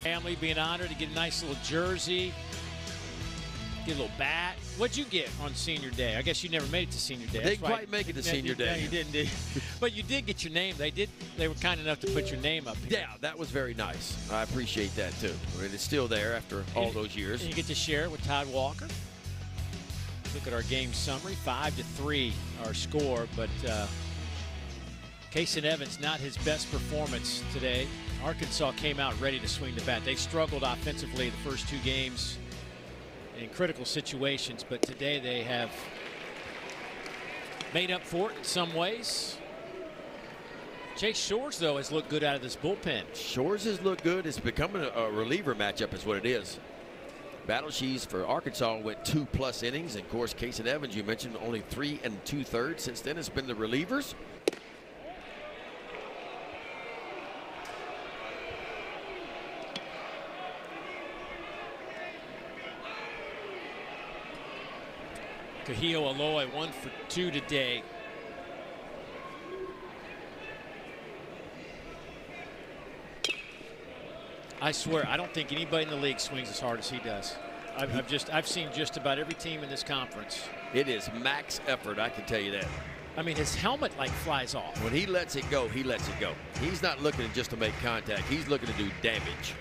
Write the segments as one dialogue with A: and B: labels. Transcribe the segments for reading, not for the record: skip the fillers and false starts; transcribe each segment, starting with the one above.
A: Family being honored to get a nice little jersey, get a little bat. What'd you get on senior day? I guess you never made it to senior day.
B: Didn't quite make it to senior day.
A: No, you didn't, did you? But you did get your name. They were kind enough to put your name up here.
B: Yeah, that was very nice. I appreciate that too. I mean, it's still there after all those years.
A: And you get to share it with Todd Walker. Look at our game summary, 5-3 our score, but Kason Evans not his best performance today. Arkansas came out ready to swing the bat. They struggled offensively the first two games in critical situations, but today they have made up for it in some ways. Chase Shores, though, has looked good out of this bullpen.
B: Shores has looked good. It's becoming a reliever matchup is what it is. Battle Shees for Arkansas went 2+ innings. And of course, Kason Evans, you mentioned, only 3 2/3. Since then, it's been the relievers.
A: Kahio Aloy 1 for 2 today. I swear, I don't think anybody in the league swings as hard as he does. I've seen just about every team in this conference.
B: It is max effort, I can tell you that.
A: I mean, his helmet like flies off.
B: When he lets it go, he lets it go. He's not looking just to make contact. He's looking to do damage.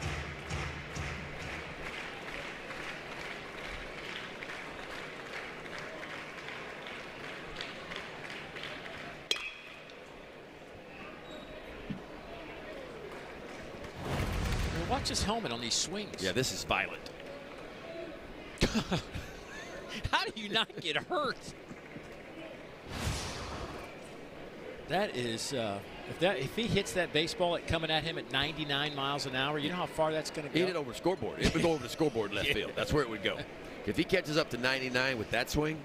A: Watch his helmet on these swings.
B: Yeah, this is violent.
A: How do you not get hurt? That is, if he hits that baseball coming at him at 99 miles an hour, you know how far that's going to go?
B: He hit it over the scoreboard. It would go over the scoreboard left field. That's where it would go. If he catches up to 99 with that swing.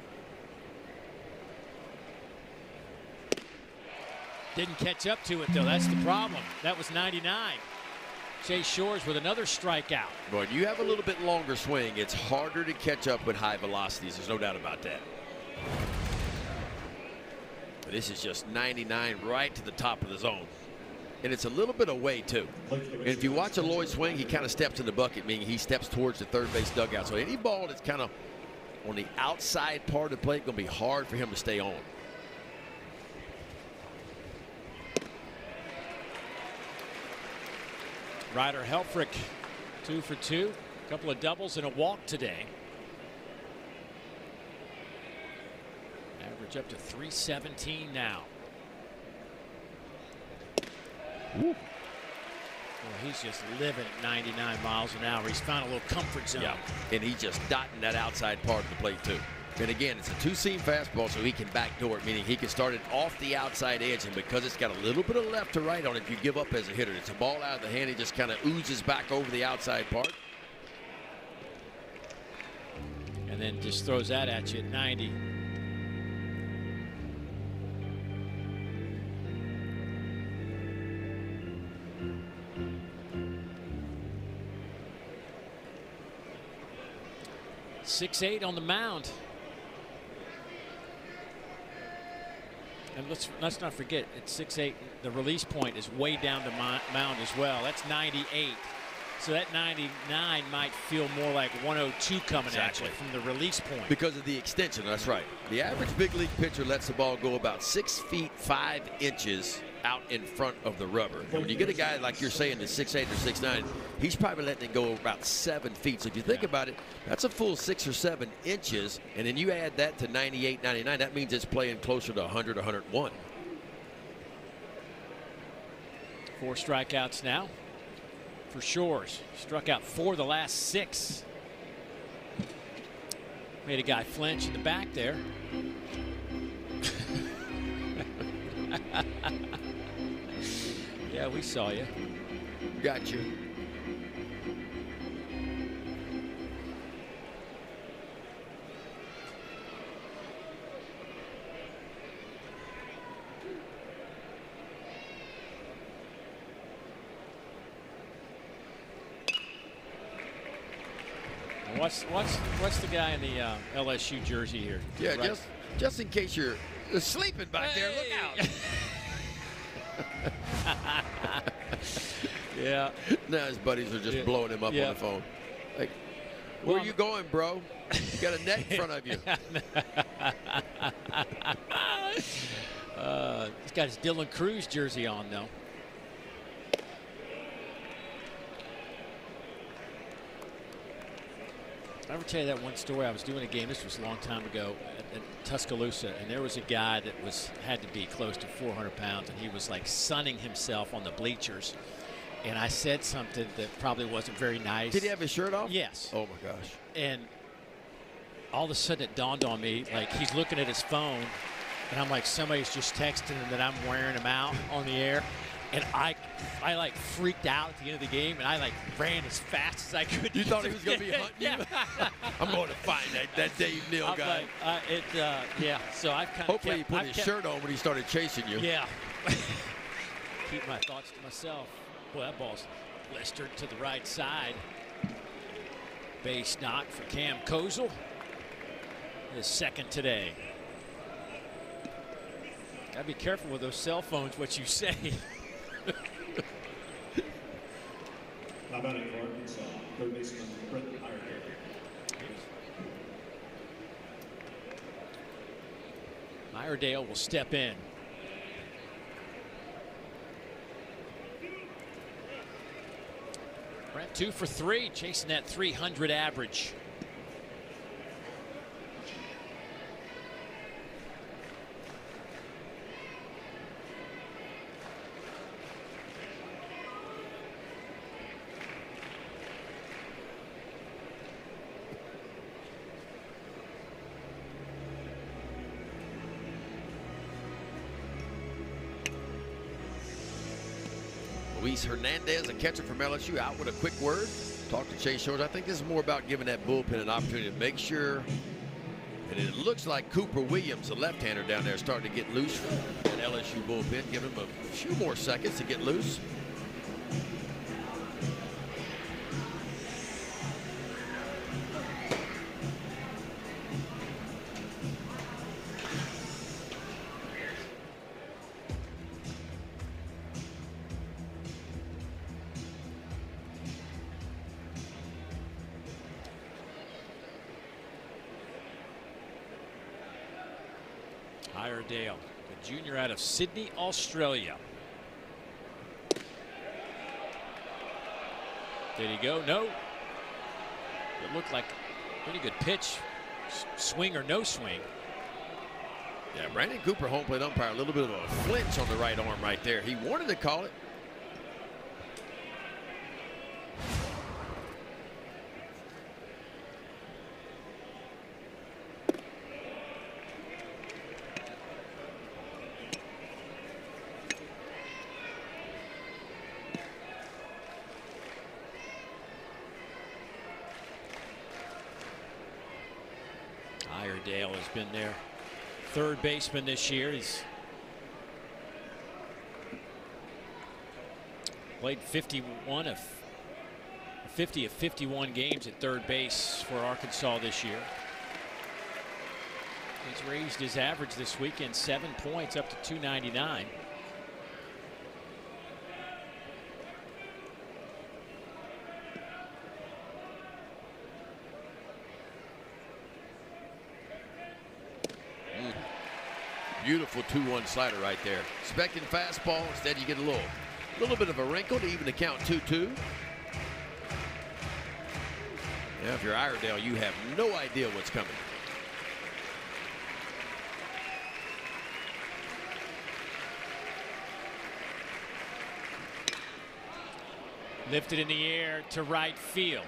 A: Didn't catch up to it, though. That's the problem. That was 99. Chase Shores with another strikeout.
B: Boy, you have a little bit longer swing. It's harder to catch up with high velocities. There's no doubt about that. But this is just 99 right to the top of the zone. And it's a little bit away, too. And if you watch a Lloyd swing, he kind of steps in the bucket, meaning he steps towards the third base dugout. So any ball that's kind of on the outside part of the plate, going to be hard for him to stay on.
A: Ryder Helfrich, 2 for 2. A couple of doubles and a walk today. Average up to 317 now.
B: Woo.
A: Well, he's just living at 99 miles an hour. He's found a little comfort zone.
B: Yeah, and he's just dotting that outside part of the plate, too. And again, it's a two-seam fastball, so he can backdoor it, meaning he can start it off the outside edge, and because it's got a little bit of left to right on it, if you give up as a hitter, it's a ball out of the hand, he just kind of oozes back over the outside part.
A: And then just throws that at you at 90. .68 on the mound. And let's not forget, at 6'8", the release point is way down the mound as well. That's 98. So that 99 might feel more like 102 coming at you from the release point.
B: Because of the extension, that's right. The average big league pitcher lets the ball go about 6 feet 5 inches out in front of the rubber. And when you get a guy like you're saying that's 6'8" or 6'9", he's probably letting it go about 7 feet. So if you think about it, that's a full 6 or 7 inches. And then you add that to 98, 99, that means it's playing closer to 100, 101.
A: 4 strikeouts now for Shores. Struck out 4 the last 6. Made a guy flinch in the back there. Yeah, we saw you.
B: Got you.
A: What's the guy in the LSU jersey here?
B: Yeah,
A: right.
B: just in case you're sleeping back there, look out.
A: Yeah.
B: Now his buddies are just blowing him up on the phone. Like, where are you going, bro? You got a net in front of you.
A: He's got his Dylan Cruz jersey on, though. I'll ever tell you that one story. I was doing a game, this was a long time ago, at Tuscaloosa, and there was a guy that had to be close to 400 pounds, and he was like sunning himself on the bleachers. And I said something that probably wasn't very nice.
B: Did he have his shirt off?
A: Yes.
B: Oh, my gosh.
A: And all of a sudden it dawned on me, like he's looking at his phone, and I'm like, somebody's just texting him that I'm wearing him out on the air. And I like freaked out at the end of the game, and I like ran as fast as I could.
B: You thought he was going to be hunting you? I'm going to find that Dave Neal guy.
A: Like, yeah. So I've kind of
B: hopefully he put his shirt on when he started chasing you.
A: Yeah. Keep my thoughts to myself. Boy, that ball's blistered to the right side. Base knock for Cam Kozel. His second today. Gotta be careful with those cell phones, what you say.
C: How about it for Arkansas? Third baseman Brett Iredale.
A: Iredale will step in. Brent 2 for 3, chasing that 300 average.
B: Luis Hernandez, a catcher from LSU, out with a quick word. Talk to Chase Shores. I think this is more about giving that bullpen an opportunity to make sure. And it looks like Cooper Williams, the left-hander down there, starting to get loose from that LSU bullpen. Give him a few more seconds to get loose.
A: Iredale, the junior out of Sydney, Australia. Did he go? No. It looked like a pretty good pitch. Swing or no swing.
B: Yeah, Brandon Cooper, home plate umpire, a little bit of a flinch on the right arm right there. He wanted to call it.
A: Iredale has been their third baseman this year. He's played 50 of 51 games at third base for Arkansas this year. He's raised his average this weekend 7 points up to 299.
B: Beautiful 2-1 slider right there. Expecting fastball, instead you get a little bit of a wrinkle to even the count 2-2. Yeah, if you're Iredale, you have no idea what's coming.
A: Lifted in the air to right field.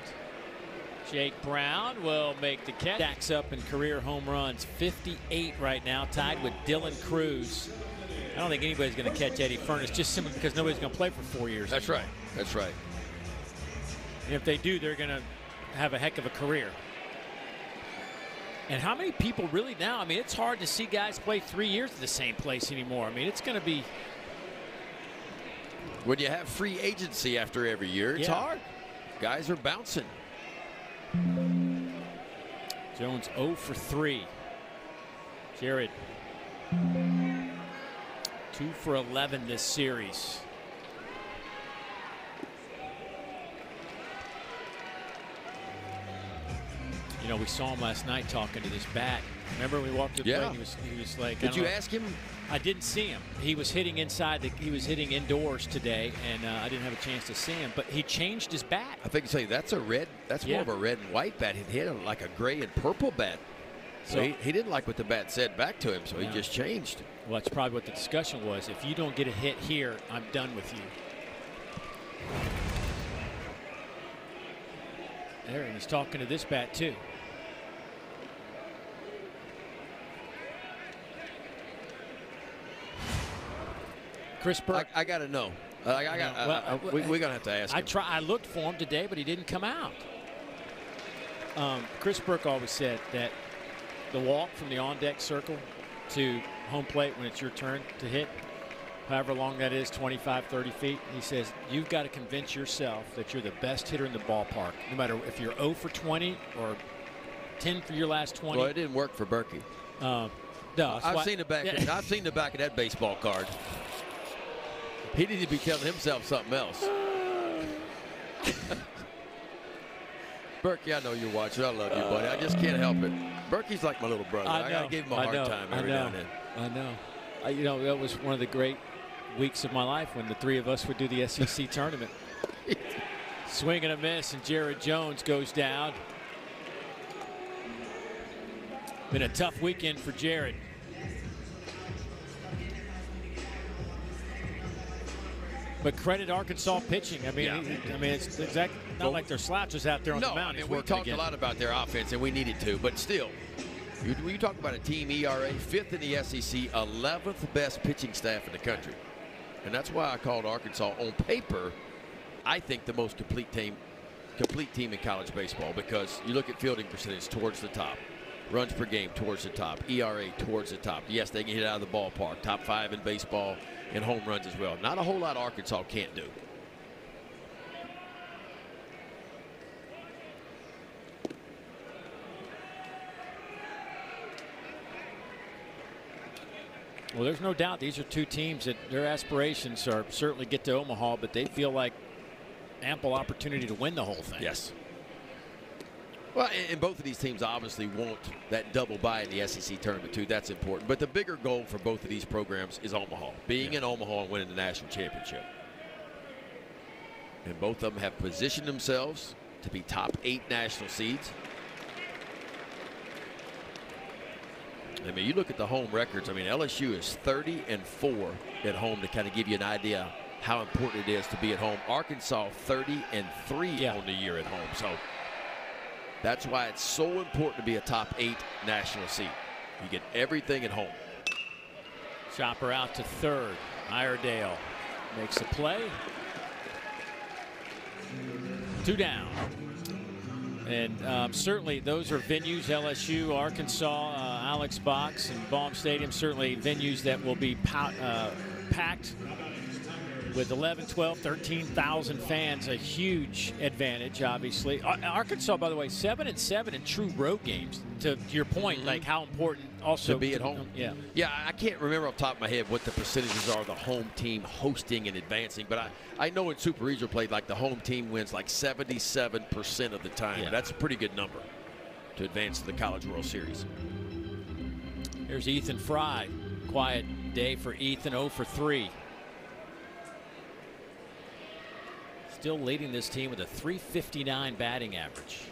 A: Jake Brown will make the catch. Stacks up in career home runs, 58 right now, tied with Dylan Cruz. I don't think anybody's going to catch Eddie Furnace, just simply because nobody's going to play for 4 years.
B: That's right. That's right.
A: And if they do, they're going to have a heck of a career. And how many people really now? I mean, it's hard to see guys play 3 years at the same place anymore. I mean, it's going to be.
B: When you have free agency after every year, it's hard. Guys are bouncing.
A: Jones 0 for 3. Jared 2 for 11 this series. know, we saw him last night talking to this bat. Remember we walked to the plate? He was like,
B: did you ask him?
A: I didn't see him. He was hitting inside. He was hitting indoors today, and I didn't have a chance to see him. But he changed his bat.
B: I think say that's a red. That's more of a red and white bat. He hit like a gray and purple bat. So he didn't like what the bat said back to him, so he just changed.
A: Well, that's probably what the discussion was. If you don't get a hit here, I'm done with you. There, and he's talking to this bat too. Chris Burke.
B: I got to know. We're going to have to ask him.
A: I looked for him today, but he didn't come out. Chris Burke always said that the walk from the on-deck circle to home plate when it's your turn to hit, however long that is, 25, 30 feet, he says, you've got to convince yourself that you're the best hitter in the ballpark, no matter if you're 0 for 20 or 10 for your last 20.
B: Well, it didn't work for Berkey.
A: No,
B: I've seen the back. I've seen the back of that baseball card. He needed to be telling himself something else. Berkey, I know you're watching. I love you, buddy. I just can't help it. Berkey's like my little brother. I gotta give him a hard time every now and then.
A: I know. You know, that was one of the great weeks of my life when the three of us would do the SEC tournament. Swing and a miss, and Jared Jones goes down. Been a tough weekend for Jared. But credit Arkansas pitching. I mean, it's exactly not like they're slouches out there on the mound.
B: We talked a lot about their offense, and we needed to. But still, when you talk about a team ERA, 5th in the SEC, 11th best pitching staff in the country. And that's why I called Arkansas, on paper, I think the most complete team in college baseball, because you look at fielding percentage towards the top, runs per game towards the top, ERA towards the top. Yes, they can hit out of the ballpark, top 5 in baseball, and home runs as well. Not a whole lot Arkansas can't do.
A: Well, there's no doubt these are two teams that their aspirations are certainly get to Omaha, but they feel like ample opportunity to win the whole thing.
B: Yes. Well, and both of these teams obviously want that double bye in the SEC tournament too. That's important. But the bigger goal for both of these programs is Omaha, being in Omaha and winning the national championship. And both of them have positioned themselves to be top 8 national seeds. I mean, you look at the home records. I mean, LSU is 30-4 at home, to kind of give you an idea how important it is to be at home. Arkansas 30-3 on the year at home. So that's why it's so important to be a top 8 national seed. You get everything at home.
A: Chopper out to third. Iredale makes a play. 2 down. And certainly those are venues, LSU, Arkansas, Alex Box, and Baum Stadium, certainly venues that will be packed with 11, 12, 13,000 fans, a huge advantage, obviously. Arkansas, by the way, 7-7 in true road games. To your point, like how important also
B: to be at home. Yeah, I can't remember off the top of my head what the percentages are of the home team hosting and advancing, but I know in Super Regional play, like the home team wins like 77% of the time. That's a pretty good number to advance to the College World Series.
A: Here's Ethan Fry. Quiet day for Ethan, 0 for 3. Still leading this team with a .359 batting average.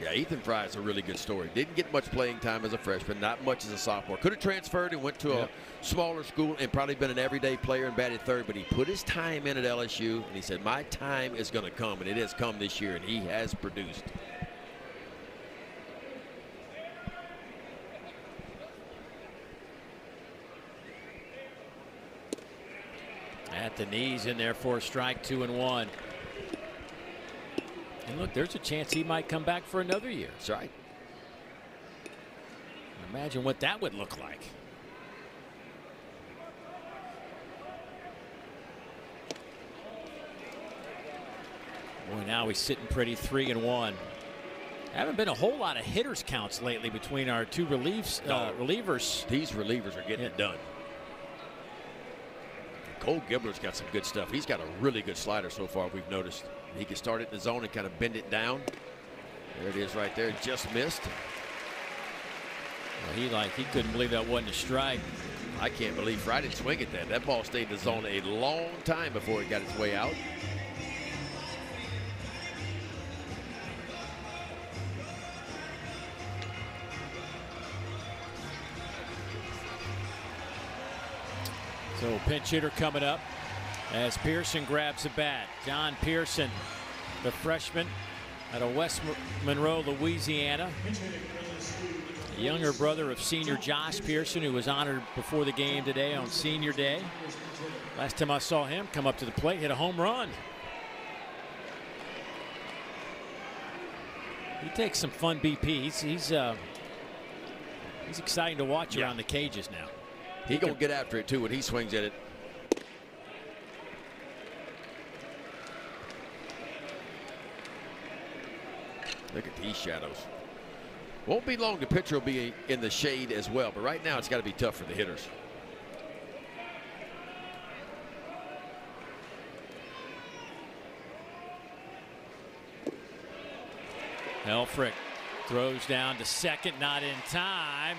B: Yeah, Ethan Fry is a really good story. Didn't get much playing time as a freshman, not much as a sophomore. Could have transferred and went to a smaller school and probably been an everyday player and batted third, but he put his time in at LSU, and he said, my time is going to come, and it has come this year, and he has produced.
A: At the knees in there for a strike, 2-1. And look, there's a chance he might come back for another year.
B: That's right.
A: Imagine what that would look like. Boy, now he's sitting pretty, 3-1. Haven't been a whole lot of hitters counts lately between our two relievers.
B: These relievers are getting it done. Cole Gibbler's got some good stuff. He's got a really good slider so far, we've noticed. He can start it in the zone and kind of bend it down. There it is right there, just missed.
A: Well, he couldn't believe that wasn't a strike.
B: I can't believe Fry didn't swing at that. That ball stayed in the zone a long time before it got its way out.
A: So pinch hitter coming up as Pearson grabs the bat. John Pearson, the freshman out of West Monroe, Louisiana. The younger brother of senior Josh Pearson, who was honored before the game today on senior day. Last time I saw him come up to the plate, hit a home run. He takes some fun BP. He's exciting to watch around the cages now.
B: He gonna get after it too when he swings at it. Look at these shadows. Won't be long, the pitcher will be in the shade as well, but right now it's got to be tough for the hitters.
A: Helfrich throws down to second, not in time.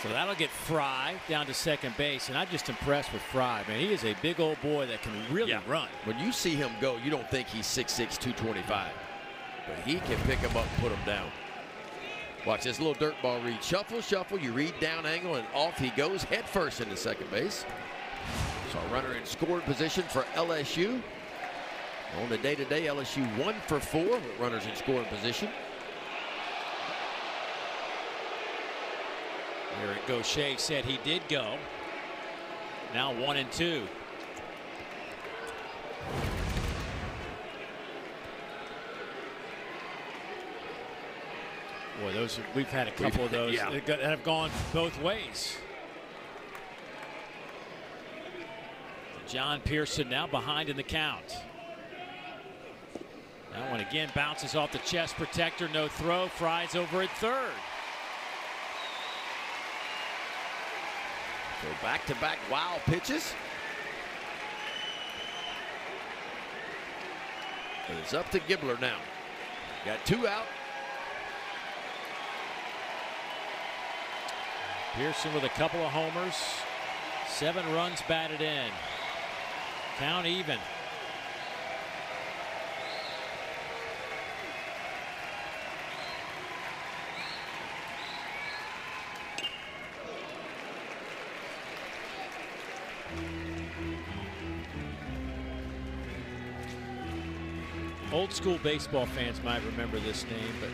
A: So that'll get Fry down to second base, and I'm just impressed with Fry, man. He is a big old boy that can really run.
B: When you see him go, you don't think he's 6'6", 225, but he can pick him up and put him down. Watch this little dirt ball read. Shuffle, shuffle. You read down angle, and off he goes head first into second base. So a runner in scoring position for LSU. On the day-to-day, LSU 1 for 4 with runners in scoring position.
A: Eric Gaucher said he did go. Now 1-2. Boy, we've had a couple of those that have gone both ways. John Pearson now behind in the count. That one again bounces off the chest protector. No throw. Fry's over at third.
B: So back-to-back wild pitches. And it's up to Gibbler now. Got 2 out.
A: Pearson with a couple of homers. 7 runs batted in. Count even. Old school baseball fans might remember this name, but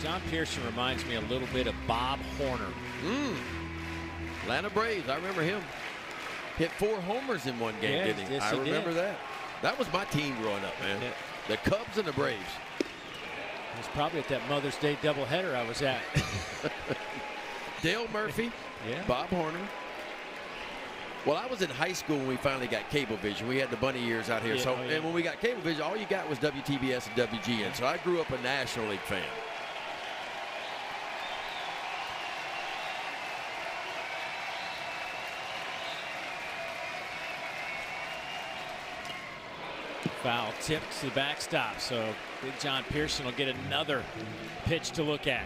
A: John Pearson reminds me a little bit of Bob Horner.
B: Atlanta Braves, I remember him. Hit 4 homers in one game, didn't he?
A: Yes,
B: I remember that. That was my team growing up, man.
A: Yeah.
B: The Cubs and the Braves.
A: It was probably at that Mother's Day doubleheader I was at.
B: Dale Murphy, Bob Horner. Well, I was in high school when we finally got Cablevision. We had the bunny years out here. And when we got Cablevision, all you got was WTBS and WGN. So I grew up a National League fan.
A: Foul tip to the backstop. So Big John Pearson will get another pitch to look at.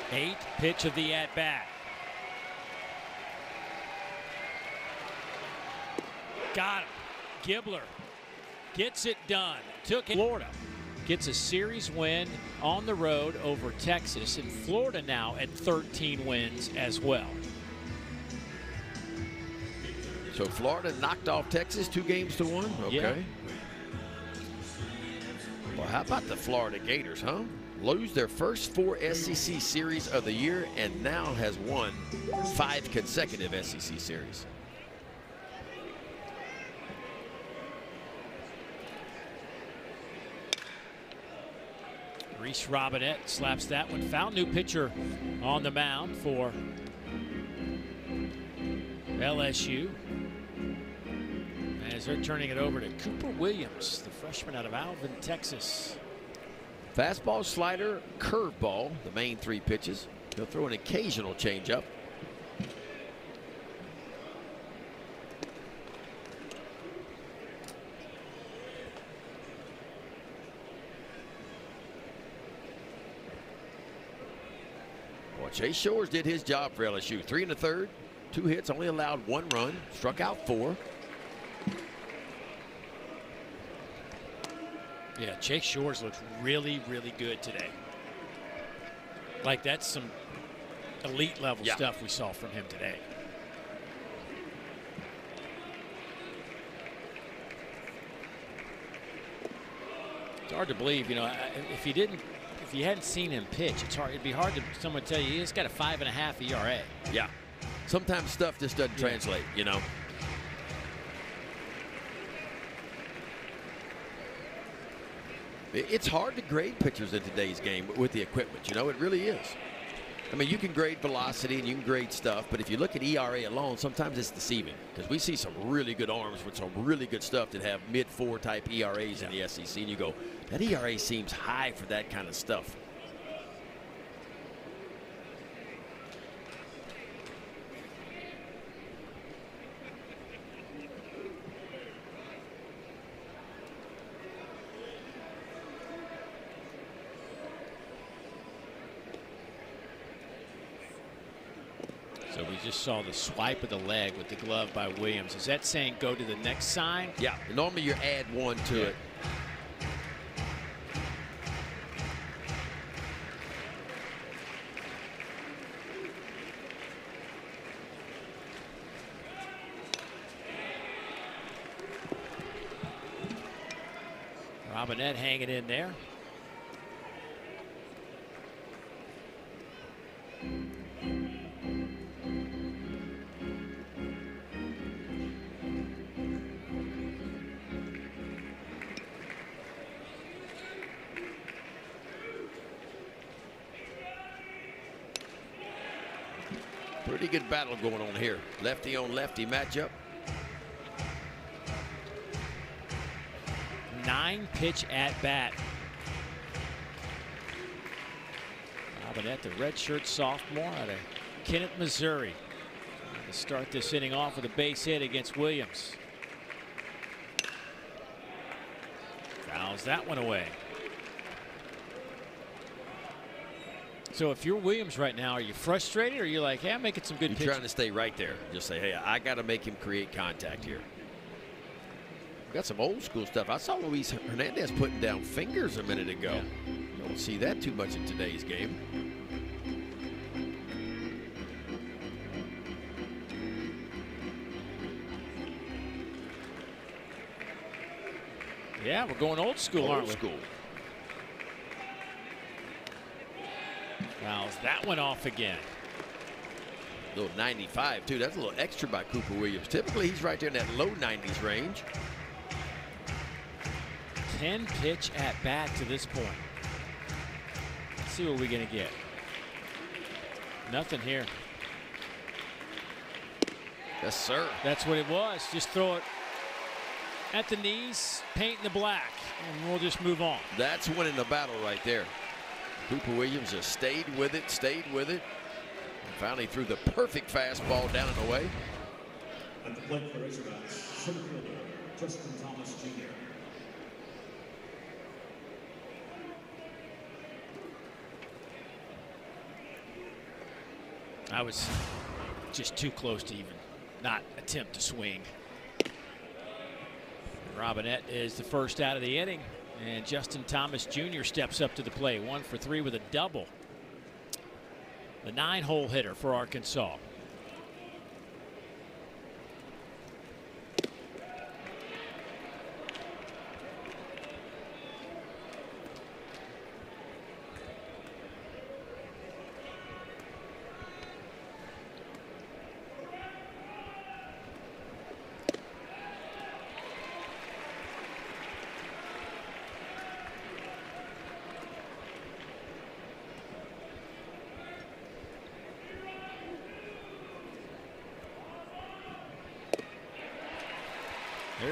A: Eighth pitch of the at-bat. Got him. Gibbler gets it done. Took it. Florida gets a series win on the road over Texas, and Florida now at 13 wins as well.
B: So Florida knocked off Texas 2-1. Okay.
A: Yeah.
B: Well, how about the Florida Gators, huh? Lose their first 4 SEC series of the year and now has won 5 consecutive SEC series.
A: Reese Robinette slaps that one. Foul. New pitcher on the mound for LSU, as they're turning it over to Cooper Williams, the freshman out of Alvin, Texas.
B: Fastball, slider, curveball, the main 3 pitches. He'll throw an occasional changeup. Well, Chase Shores did his job for LSU. 3 1/3, 2 hits, only allowed 1 run, struck out 4.
A: Yeah, Chase Shores looks really, really good today. Like, that's some elite level stuff we saw from him today. It's hard to believe, you know, if you hadn't seen him pitch, it'd be hard to someone tell you he's got a 5.5 ERA.
B: Yeah. Sometimes stuff just doesn't translate, you know. It's hard to grade pitchers in today's game with the equipment, you know, it really is. I mean, you can grade velocity and you can grade stuff, but if you look at ERA alone, sometimes it's deceiving because we see some really good arms with some really good stuff that have mid-4 type ERAs in the SEC, and you go, that ERA seems high for that kind of stuff.
A: So we just saw the swipe of the leg with the glove by Williams. Is that saying go to the next sign?
B: Yeah, normally you add 1 to it.
A: Robinette hanging in there.
B: Pretty good battle going on here. Lefty on lefty matchup.
A: 9-pitch at bat. Robinette, the redshirt sophomore out of Kennett, Missouri, to start this inning off with a base hit against Williams. Fouls that one away. So if you're Williams right now, are you frustrated or are you like, hey, I'm making some good pitches?
B: You're trying to stay right there. Just say, hey, I got to make him create contact here. Got some old school stuff. I saw Luis Hernandez putting down fingers a minute ago.
A: Yeah.
B: You don't see that too much in today's game.
A: Yeah, we're going old school, aren't we?
B: Old school.
A: Fouls that one off again.
B: Little 95 too. That's a little extra by Cooper Williams. Typically he's right there in that low 90s range.
A: 10-pitch at bat to this point. Let's see what we're gonna get. Nothing here.
B: Yes, sir.
A: That's what it was. Just throw it at the knees, paint in the black, and we'll just move on.
B: That's winning the battle right there. Cooper Williams just stayed with it, and finally threw the perfect fastball down and away.
C: At the plate for Razorbacks, center fielder Justin Thomas Jr.
A: I was just too close to even not attempt to swing. Robinette is the first out of the inning, and Justin Thomas Jr. steps up to the plate. 1 for 3 with a double. The 9-hole hitter for Arkansas.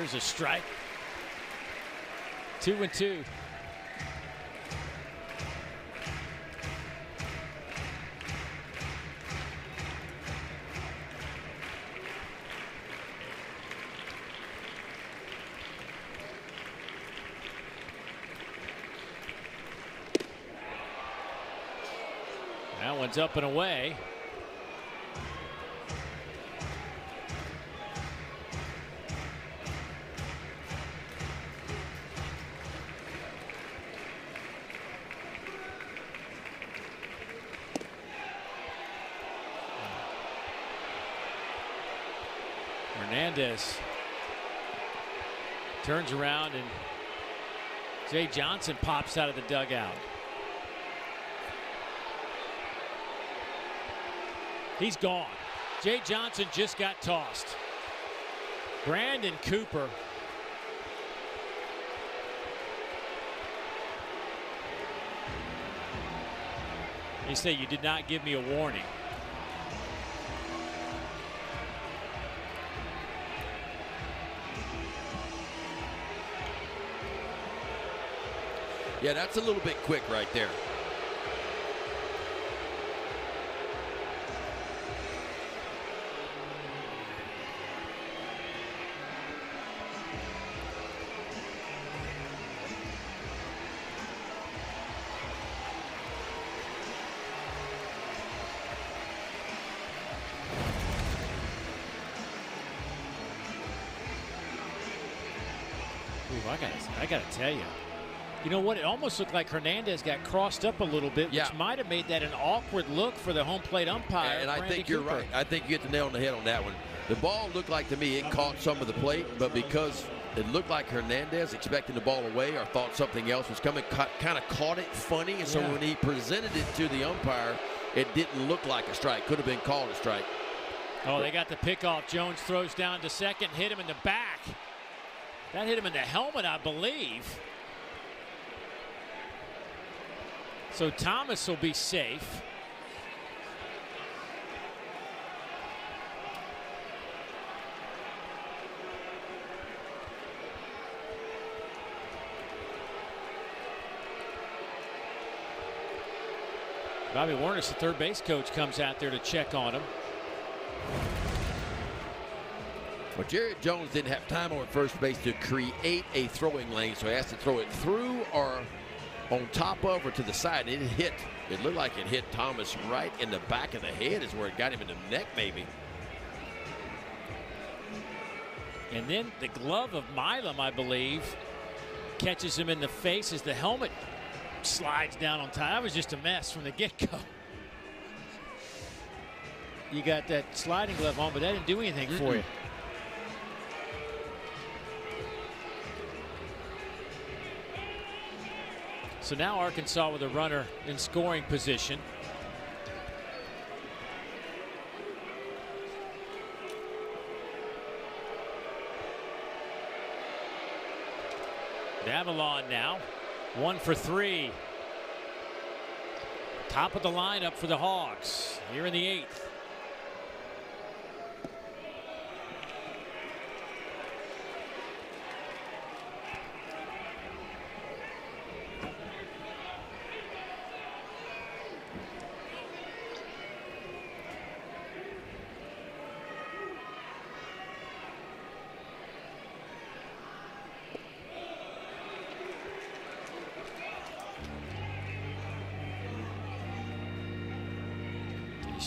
A: Here's a strike. 2-2. That one's up and away. Hernandez turns around and Jay Johnson pops out of the dugout. He's gone. Jay Johnson just got tossed. Brandon Cooper. They say you did not give me a warning.
B: Yeah, that's a little bit quick right there.
A: Ooh, I gotta tell you. You know what? It almost looked like Hernandez got crossed up a little bit, which might have made that an awkward look for the home plate umpire.
B: And I think you're right. I think you hit the nail on the head on that one. The ball looked like to me it caught some of the plate, but because it looked like Hernandez expecting the ball away or thought something else was coming, kind of caught it funny. And so when he presented it to the umpire, it didn't look like a strike. Could have been called a strike.
A: Oh, they got the pickoff. Jones throws down to second, hit him in the back. That hit him in the helmet, I believe. So Thomas will be safe. Bobby Warner's the third base coach, comes out there to check on him.
B: But Jared Jones didn't have time on first base to create a throwing lane, so he has to throw it through or on top of or to the side. It looked like it hit Thomas right in the back of the head is where it got him in the neck maybe.
A: And then the glove of Milam, I believe, catches him in the face as the helmet slides down on top. That was just a mess from the get-go. You got that sliding glove on, but that didn't do anything for you. So now Arkansas with a runner in scoring position. Avalon now 1 for 3. Top of the lineup for the Hogs here in the 8th.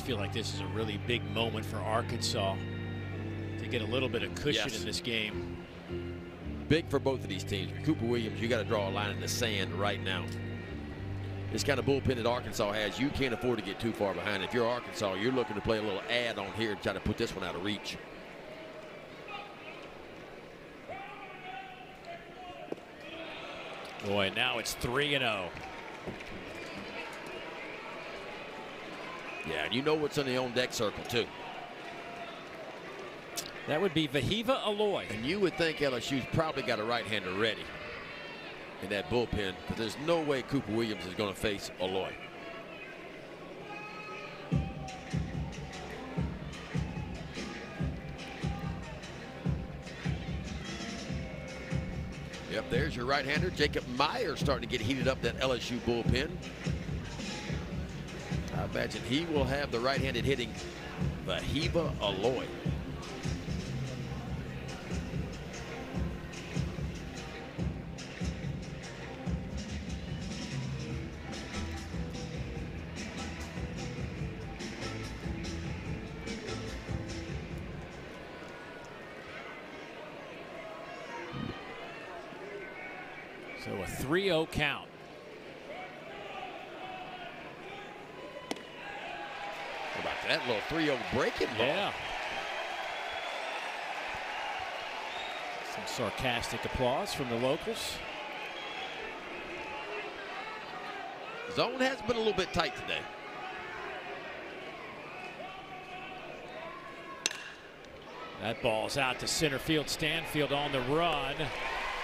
A: Feel like this is a really big moment for Arkansas to get a little bit of cushion in this game.
B: Big for both of these teams. Cooper Williams, you got to draw a line in the sand right now. This kind of bullpen that Arkansas has, you can't afford to get too far behind. If you're Arkansas, you're looking to play a little ad on here and try to put this one out of reach.
A: Boy, now it's 3-0.
B: Yeah, and you know what's in the on-deck circle, too.
A: That would be Vahiva Aloy.
B: And you would think LSU's probably got a right-hander ready in that bullpen, but there's no way Cooper Williams is going to face Aloy. Yep, there's your right-hander. Jacob Myers starting to get heated up, that LSU bullpen. I imagine he will have the right-handed hitting Vahiba Aloy.
A: So a 3-0 count.
B: How about that little 3-0 breaking ball?
A: Yeah. Some sarcastic applause from the locals.
B: Zone has been a little bit tight today.
A: That ball's out to center field. Stanfield on the run.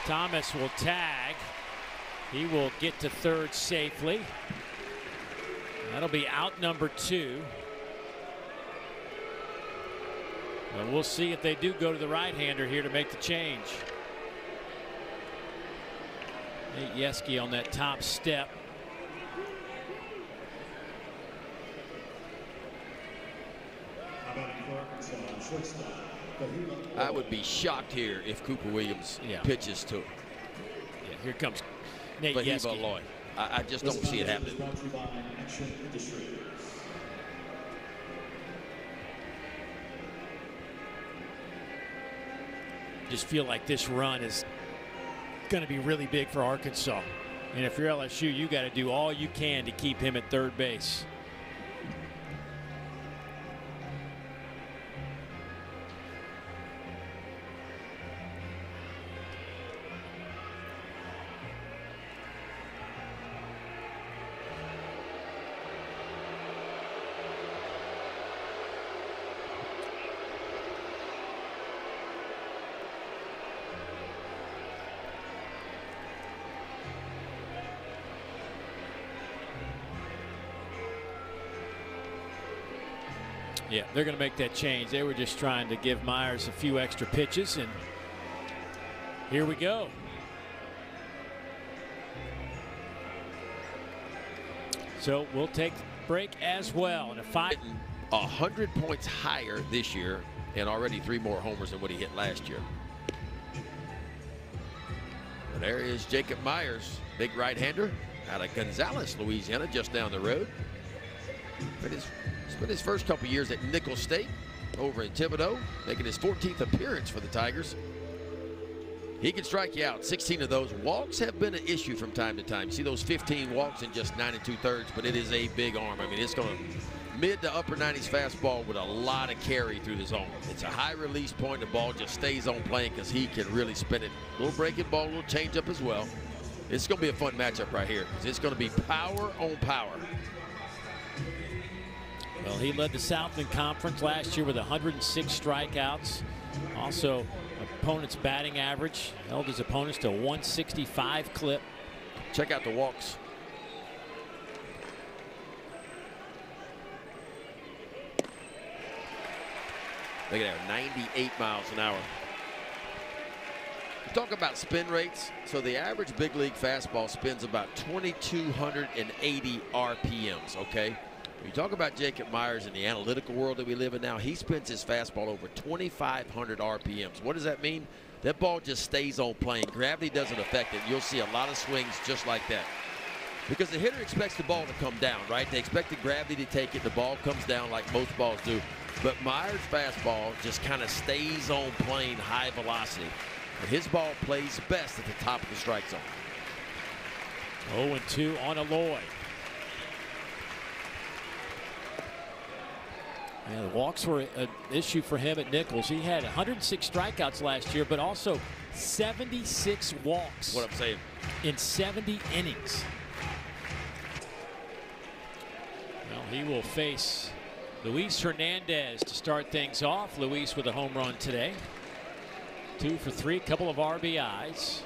A: Thomas will tag. He will get to third safely. That'll be out number 2. And we'll see if they do go to the right-hander here to make the change. Nate Yeski on that top step.
B: I would be shocked here if Cooper Williams pitches to him.
A: Yeah, here comes Nate
B: Vahiba
A: Yeski.
B: Aloy. I just don't see it happening.
A: Just feel like this run is going to be really big for Arkansas. And if you're LSU, you got to do all you can to keep him at third base. Yeah, they're going to make that change. They were just trying to give Myers a few extra pitches, and here we go. So we'll take the break as well. And a
B: 100 points higher this year, and already 3 more homers than what he hit last year. But there is Jacob Myers, big right-hander out of Gonzales, Louisiana, just down the road. Spent his first couple years at Nicholls State over in Thibodeau, making his 14th appearance for the Tigers. He can strike you out. 16 of those. Walks have been an issue from time to time. You see those 15 walks in just 9 2/3, but it is a big arm. I mean, it's going to mid to upper 90s fastball with a lot of carry through the zone. It's a high release point. The ball just stays on plane because he can really spin it. A little breaking ball, a little change up as well. It's going to be a fun matchup right here because it's going to be power on power.
A: Well, he led the Southland Conference last year with 106 strikeouts. Also, opponent's batting average held his opponents to 165 clip.
B: Check out the walks. Look at that, 98 miles an hour. Talk about spin rates. So the average big league fastball spins about 2,280 RPMs, okay? You talk about Jacob Myers in the analytical world that we live in now. He spins his fastball over 2,500 RPMs. What does that mean? That ball just stays on plane. Gravity doesn't affect it. You'll see a lot of swings just like that. Because the hitter expects the ball to come down, right? They expect the gravity to take it. The ball comes down like most balls do. But Myers' fastball just kind of stays on plane, high velocity. And his ball plays best at the top of the strike zone.
A: 0-2 on Aloy. Yeah, the walks were an issue for him at Nicholls. He had 106 strikeouts last year, but also 76 walks.
B: What I'm saying.
A: In 70 innings. Well, he will face Luis Hernandez to start things off. Luis with a home run today. 2 for 3, couple of RBIs.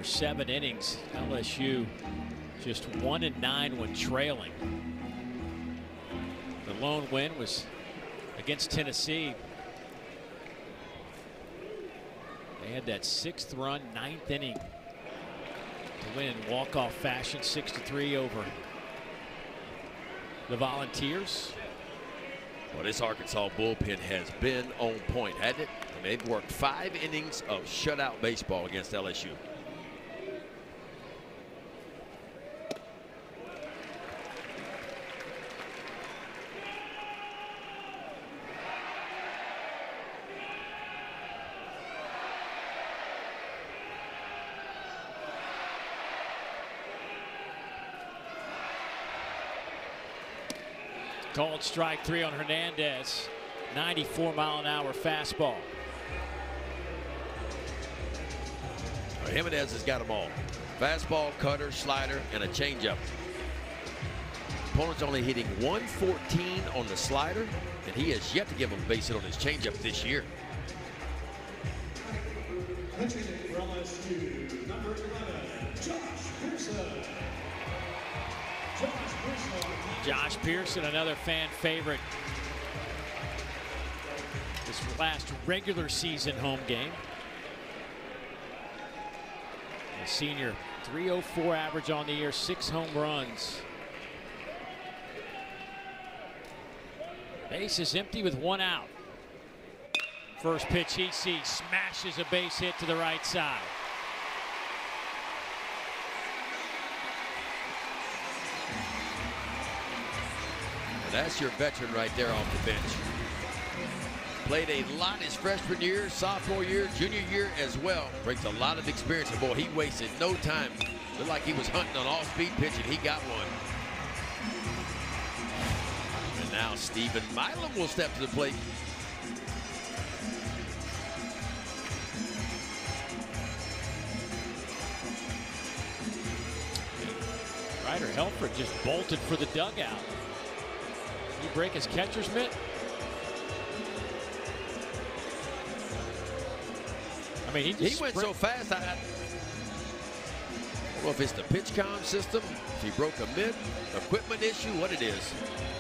A: After 7 innings, LSU just 1-9 when trailing. The lone win was against Tennessee. They had that 6th run, 9th inning to win in walk-off fashion, 6-3 over the Volunteers.
B: Well, this Arkansas bullpen has been on point, hasn't it? And they've worked 5 innings of shutout baseball against LSU.
A: Called strike 3 on Hernandez. 94-mile-an-hour fastball.
B: Jimenez has got them all. Fastball, cutter, slider, and a changeup. Opponent's only hitting 114 on the slider, and he has yet to give him a base hit on his changeup this year.
C: Pitching for LSU, number 11, Josh Pearson.
A: Josh Pearson, another fan favorite. His last regular season home game. The senior, 304 average on the year, 6 home runs. Base is empty with 1 out. First pitch he sees, smashes a base hit to the right side.
B: That's your veteran right there off the bench. Played a lot his freshman year, sophomore year, junior year as well. Brings a lot of experience. And boy, he wasted no time. Looked like he was hunting on all-speed pitching. He got one. And now Stephen Milam will step to the plate.
A: Ryder Helfrich just bolted for the dugout. He break his catcher's mitt. I mean, he
B: went so fast. I don't know if it's the pitch comm system, if he broke a mitt, equipment issue, what it is.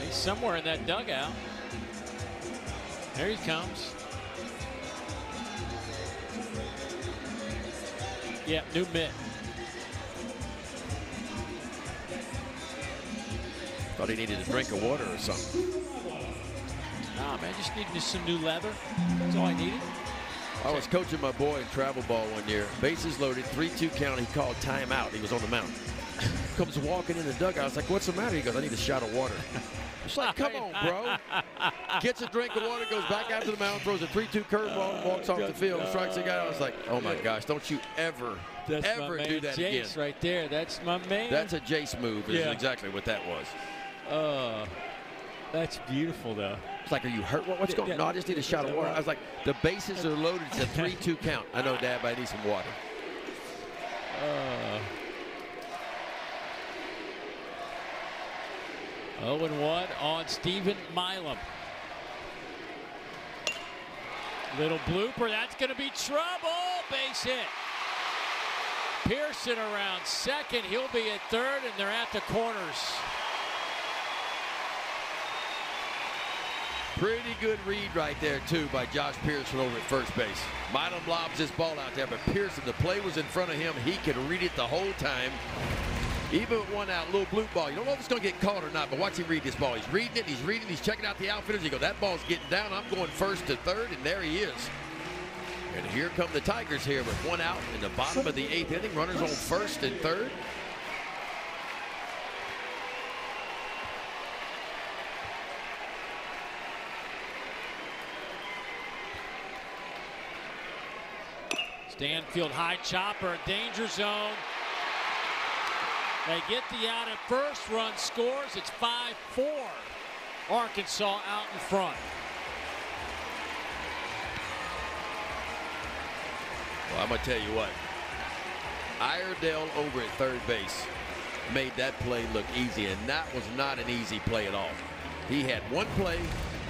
A: He's somewhere in that dugout. There he comes. Yeah, new mitt.
B: Thought he needed a drink of water or something.
A: Nah, man, just needed some new leather. That's all I needed.
B: I was coaching my boy in travel ball one year. Bases loaded, 3-2 count. He called timeout. He was on the mound. Comes walking in the dugout. I was like, what's the matter? He goes, I need a shot of water. It's like, come on, bro. Gets a drink of water, goes back out to the mound, throws a 3-2 curveball, walks off the field, strikes the guy. I was like, oh my gosh, don't you ever do that
A: Jace
B: again.
A: Right there. That's my man.
B: That's a Jace move, is exactly what that was.
A: That's beautiful, though.
B: It's like, are you hurt? What's going on? No, I just need a shot of water. I was like, the bases are loaded. It's a 3-2 count. I know, Dad, but I need some water.
A: 0-1 on Stephen Milam. Little blooper. That's going to be trouble. Base hit. Pearson around second. He'll be at third, and they're at the corners.
B: Pretty good read right there, too, by Josh Pearson over at first base. Milam lobs this ball out there, but Pearson, the play was in front of him. He could read it the whole time. Even with 1 out, little blue ball. You don't know if it's going to get caught or not, but watch him read this ball. He's reading it, he's checking out the outfielders. He goes, that ball's getting down. I'm going first to third, and there he is. And here come the Tigers here with 1 out in the bottom of the 8th inning. Runners on first and third.
A: Stanfield high chopper, danger zone. They get the out at first, run scores. It's 5-4. Arkansas out in front.
B: Well, I'm going to tell you what. Iredale over at third base made that play look easy, and that was not an easy play at all. He had one play,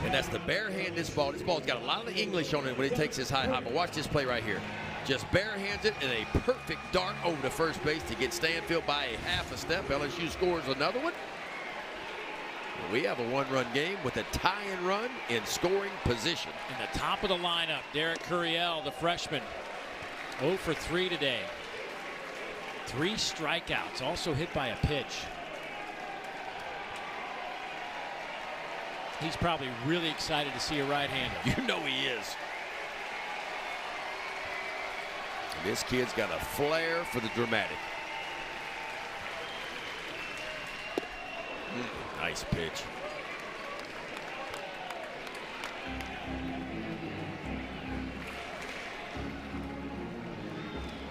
B: and that's the bare hand this ball. This ball's got a lot of English on it when it takes this high hop. But watch this play right here. Just barehands it and a perfect dart over to first base to get Stanfield by a half a step. LSU scores another one. We have a one-run game with a tie-in run in scoring position.
A: In the top of the lineup, Derek Curiel, the freshman, 0 for 3 today. 3 strikeouts, also hit by a pitch. He's probably really excited to see a right-hander.
B: You know he is. This kid's got a flair for the dramatic. Nice pitch.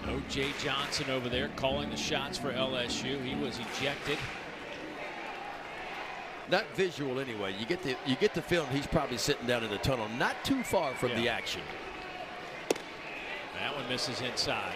A: O.J. Johnson over there calling the shots for LSU. He was ejected.
B: Not visual anyway. You get the feeling he's probably sitting down in the tunnel, not too far from the action.
A: That one misses inside.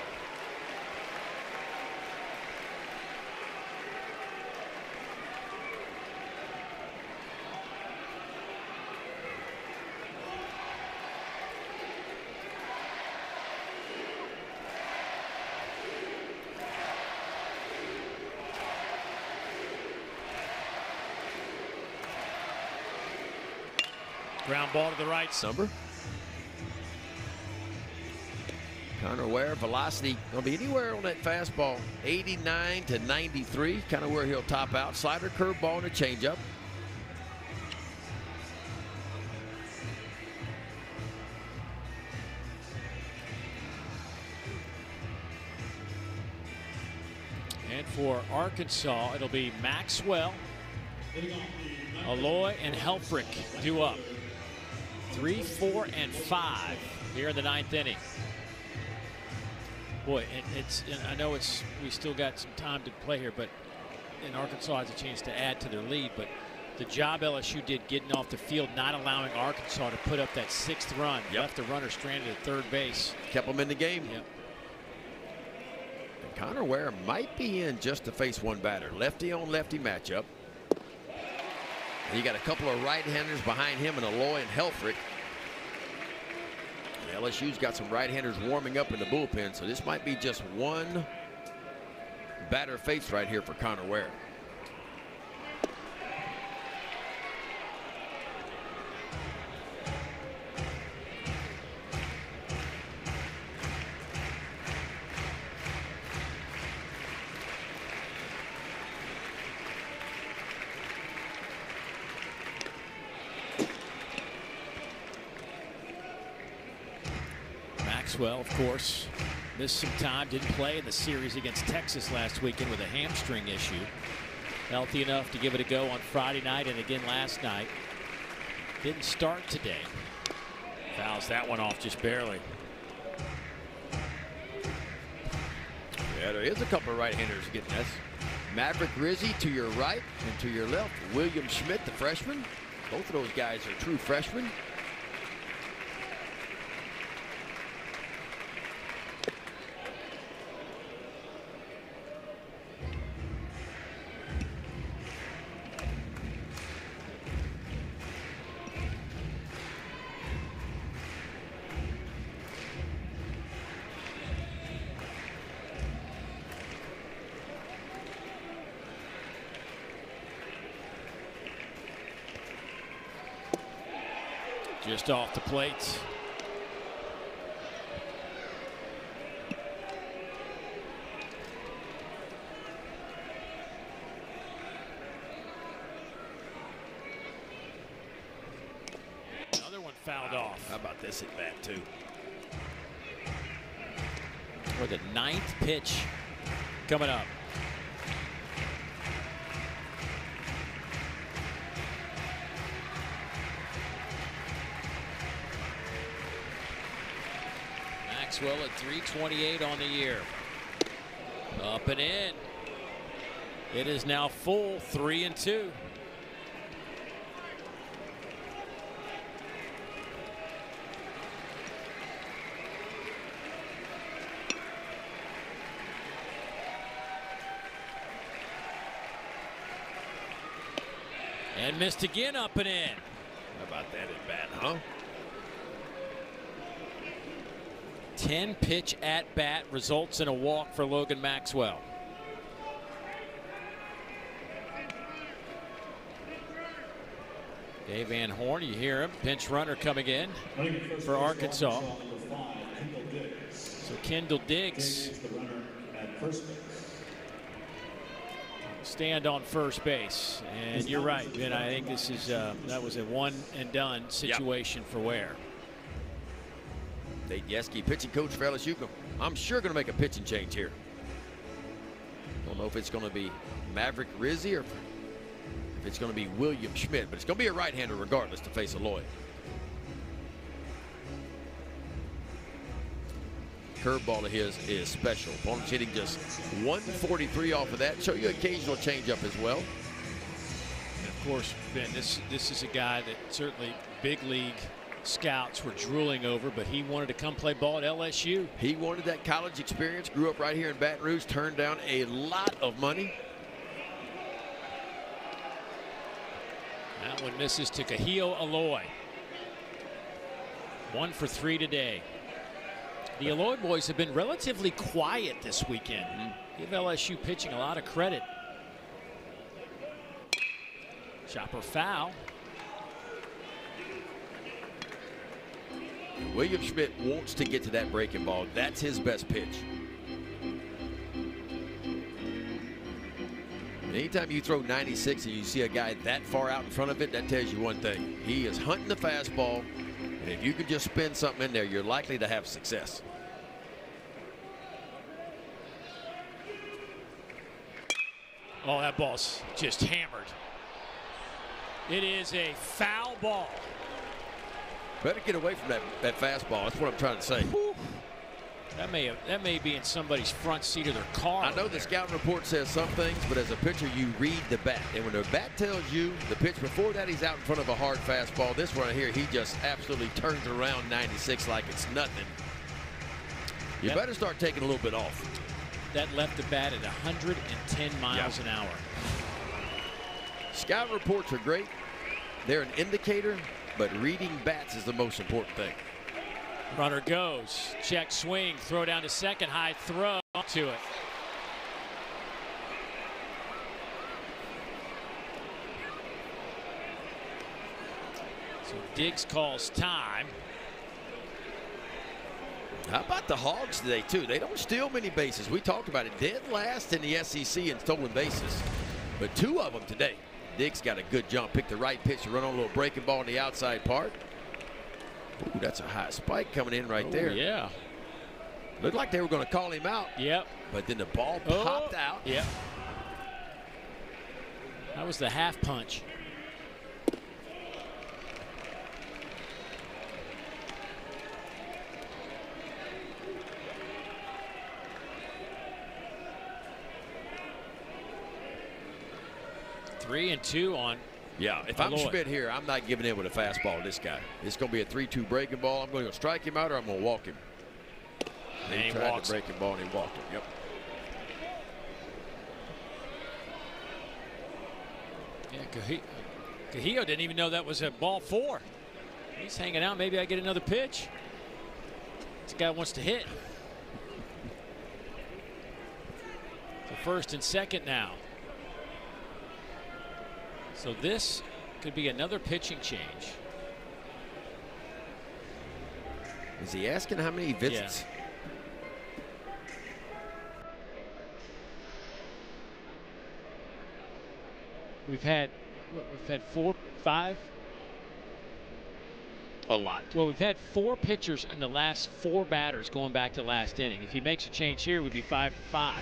A: Ground ball to the right.
B: Number. Connor Ware, velocity going to be anywhere on that fastball. 89 to 93, kind of where he'll top out. Slider, curveball, and a changeup.
A: And for Arkansas, it'll be Maxwell, Aloy, and Helfrich due up. 3, 4, and 5 here in the 9th inning. Boy, I know we still got some time to play here, but Arkansas has a chance to add to their lead. But the job LSU did getting off the field, not allowing Arkansas to put up that 6th run. Left the runner stranded at third base.
B: Kept them in the game.
A: Yep.
B: And Connor Ware might be in just to face one batter. Lefty on lefty matchup. And you got a couple of right-handers behind him and Aloy and Helfrich. LSU's got some right-handers warming up in the bullpen, so this might be just one batter faced right here for Connor Ware.
A: Maxwell, of course, missed some time, didn't play in the series against Texas last weekend with a hamstring issue. Healthy enough to give it a go on Friday night and again last night. Didn't start today. Fouls that one off just barely.
B: Yeah, there is a couple of right-handers getting this. Maverick Rizzi to your right, and to your left, William Schmidt, the freshman. Both of those guys are true freshmen.
A: Just off the plate. Another one fouled off.
B: How about this at bat, too?
A: For the 9th pitch coming up. Maxwell at 328 on the year. Up and in. It is now full 3-2. And missed again, up and in.
B: How about that at bat, huh?
A: 10-pitch at-bat results in a walk for Logan Maxwell. Dave Van Horn, you hear him, pinch runner coming in for Arkansas. So Kendall Diggs stand on first base, and you're right, Ben. I think this is that was a one-and-done situation for Ware.
B: Nate Yeske, pitching coach for LSU, I'm sure going to make a pitching change here. Don't know if it's going to be Maverick Rizzi or if it's going to be William Schmidt, but it's going to be a right-hander regardless to face Aloy. Curveball of his is special. Opponent's hitting just 143 off of that. Show you occasional changeup as well.
A: And of course, Ben, this is a guy that certainly big league scouts were drooling over, but he wanted to come play ball at LSU.
B: He wanted that college experience, grew up right here in Baton Rouge, turned down a lot of money.
A: That one misses to Kahio Aloy. 1 for 3 today. The Aloy boys have been relatively quiet this weekend. Give LSU pitching a lot of credit. Chopper foul.
B: William Schmidt wants to get to that breaking ball. That's his best pitch. Anytime you throw 96 and you see a guy that far out in front of it, that tells you one thing. He is hunting the fastball, and if you can just spin something in there, you're likely to have success.
A: Oh, that ball's just hammered. It is a foul ball.
B: Better get away from that fastball. That's what I'm trying to say.
A: Whew. That may be in somebody's front seat of their car.
B: I know the scouting report says some things, but as a pitcher, you read the bat. And when the bat tells you the pitch before that, he's out in front of a hard fastball. This one here, he just absolutely turns around 96 like it's nothing. You better start taking a little bit off.
A: That left the bat at 110 miles an hour.
B: Scouting reports are great. They're an indicator, but reading bats is the most important thing.
A: Runner goes, check swing, throw down to second, high throw to it. So Diggs calls time.
B: How about the Hogs today, too? They don't steal many bases. We talked about it. Dead last in the SEC in stolen bases, but 2 of them today. Diggs got a good jump, picked the right pitch to run on a little breaking ball in the outside part. Ooh, that's a high spike coming in right there.
A: Yeah.
B: Looked like they were going to call him out.
A: Yep.
B: But then the ball popped out.
A: Yep. That was the half punch. Three and 2 on.
B: Yeah, if I'm Schmidt here, I'm not giving in with a fastball to this guy. It's going to be a 3-2 breaking ball. I'm going to strike him out or I'm going to walk him.
A: And
B: he tried to break him ball and he walked him. Yep.
A: Yeah, Kahio didn't even know that was a ball 4. He's hanging out. Maybe I get another pitch. This guy wants to hit. So first and second now. So this could be another pitching change.
B: Is he asking how many visits?
A: Yeah. We've had 4, 5.
B: A lot.
A: Well, we've had 4 pitchers in the last 4 batters going back to last inning. If he makes a change here, it would be 5-5.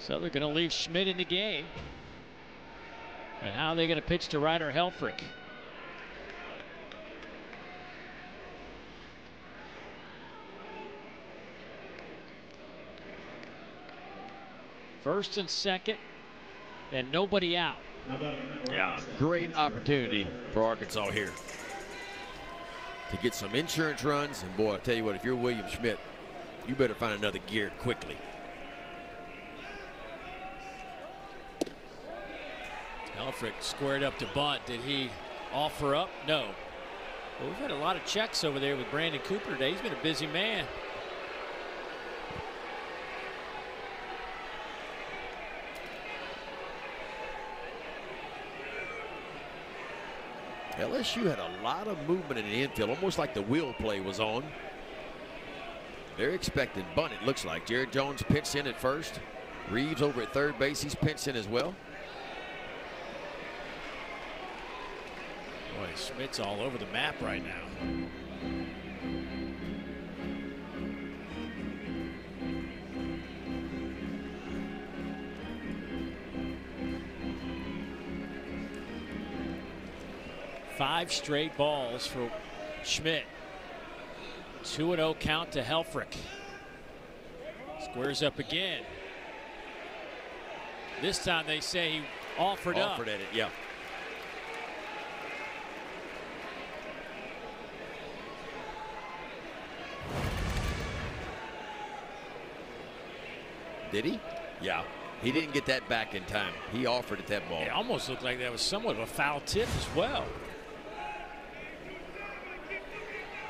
A: So they're going to leave Schmidt in the game. And how are they going to pitch to Ryder Helfrich? First and second, and nobody out.
B: Yeah, great opportunity for Arkansas here to get some insurance runs. And boy, I tell you what, if you're William Schmidt, you better find another gear quickly.
A: Helfrich squared up to bunt. Did he offer up? No. Well, we've had a lot of checks over there with Brandon Cooper today. He's been a busy man.
B: LSU had a lot of movement in the infield, almost like the wheel play was on. They're expecting bunt, it looks like. Jared Jones pinched in at first. Reeves over at third base, he's pinched in as well.
A: Boy, Schmidt's all over the map right now. Five straight balls for Schmidt. 2-0 count to Helfrich. Squares up again. This time they say he offered up.
B: Offered at it, yeah. Did he? Yeah. He didn't get that back in time. He offered at that ball.
A: It almost looked like that was somewhat of a foul tip as well.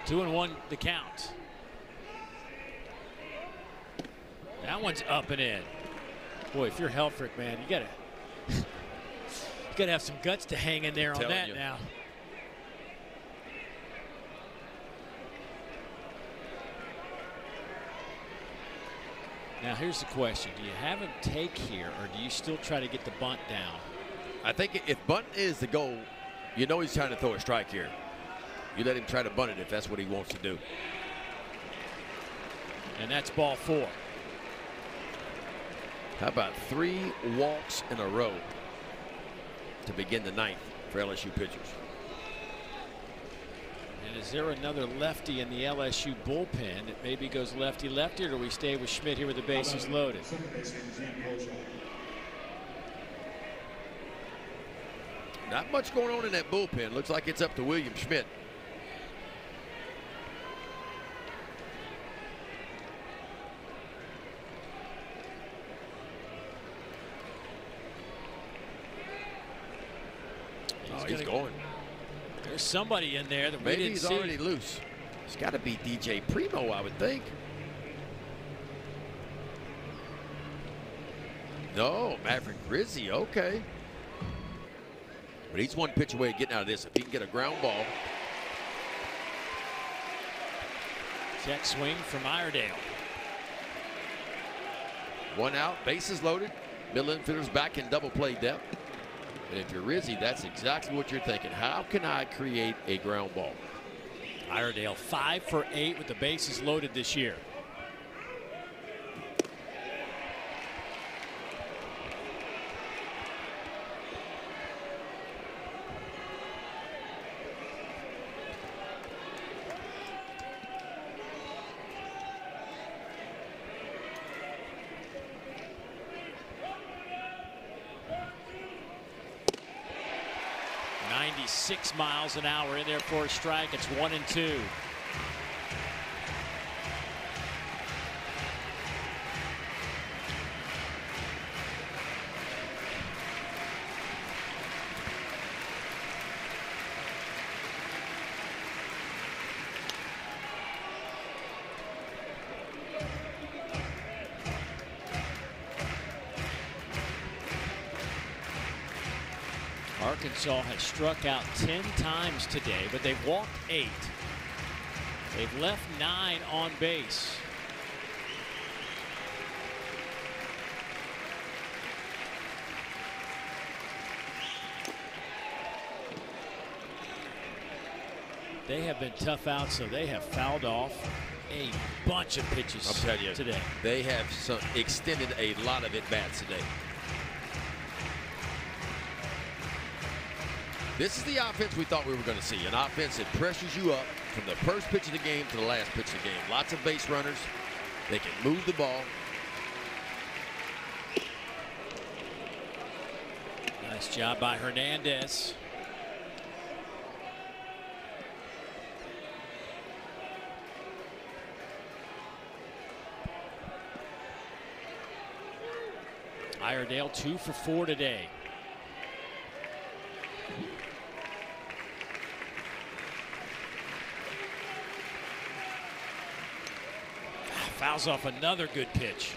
A: 2-1 the count. That one's up and in. Boy, if you're Helfrich, man, you gotta have some guts to hang in there on that now. Now here's the question: do you have him take here, or do you still try to get the bunt down?
B: I think if bunt is the goal, you know he's trying to throw a strike here. You let him try to bunt it if that's what he wants to do.
A: And that's ball 4.
B: How about 3 walks in a row to begin the 9th for LSU pitchers?
A: And is there another lefty in the LSU bullpen that maybe goes lefty-lefty, or do we stay with Schmidt here with the bases loaded?
B: Not much going on in that bullpen. Looks like it's up to William Schmidt. He's going.
A: There's somebody in there that
B: maybe
A: we didn't
B: he's
A: see.
B: already loose. It's got to be DJ Primo, I would think. No, Maverick Rizzi, okay. But he's one pitch away getting out of this. If he can get a ground ball.
A: Check swing from Iredale.
B: 1 out, bases loaded. Middle infielder's back in double play depth. And if you're Rizzi, that's exactly what you're thinking. How can I create a ground ball?
A: Iredale 5 for 8 with the bases loaded this year. .96 miles an hour in there for a strike. It's 1-2. Arkansas has struck out 10 times today, but they've walked 8. They've left 9 on base. They have been tough out, so they have fouled off a bunch of pitches
B: I'm telling you,
A: today.
B: They have extended a lot of at-bats today. This is the offense we thought we were going to see. An offense that pressures you up from the first pitch of the game to the last pitch of the game. Lots of base runners. They can move the ball.
A: Nice job by Hernandez. Iredale 2 for 4 today. Fouls off another good pitch.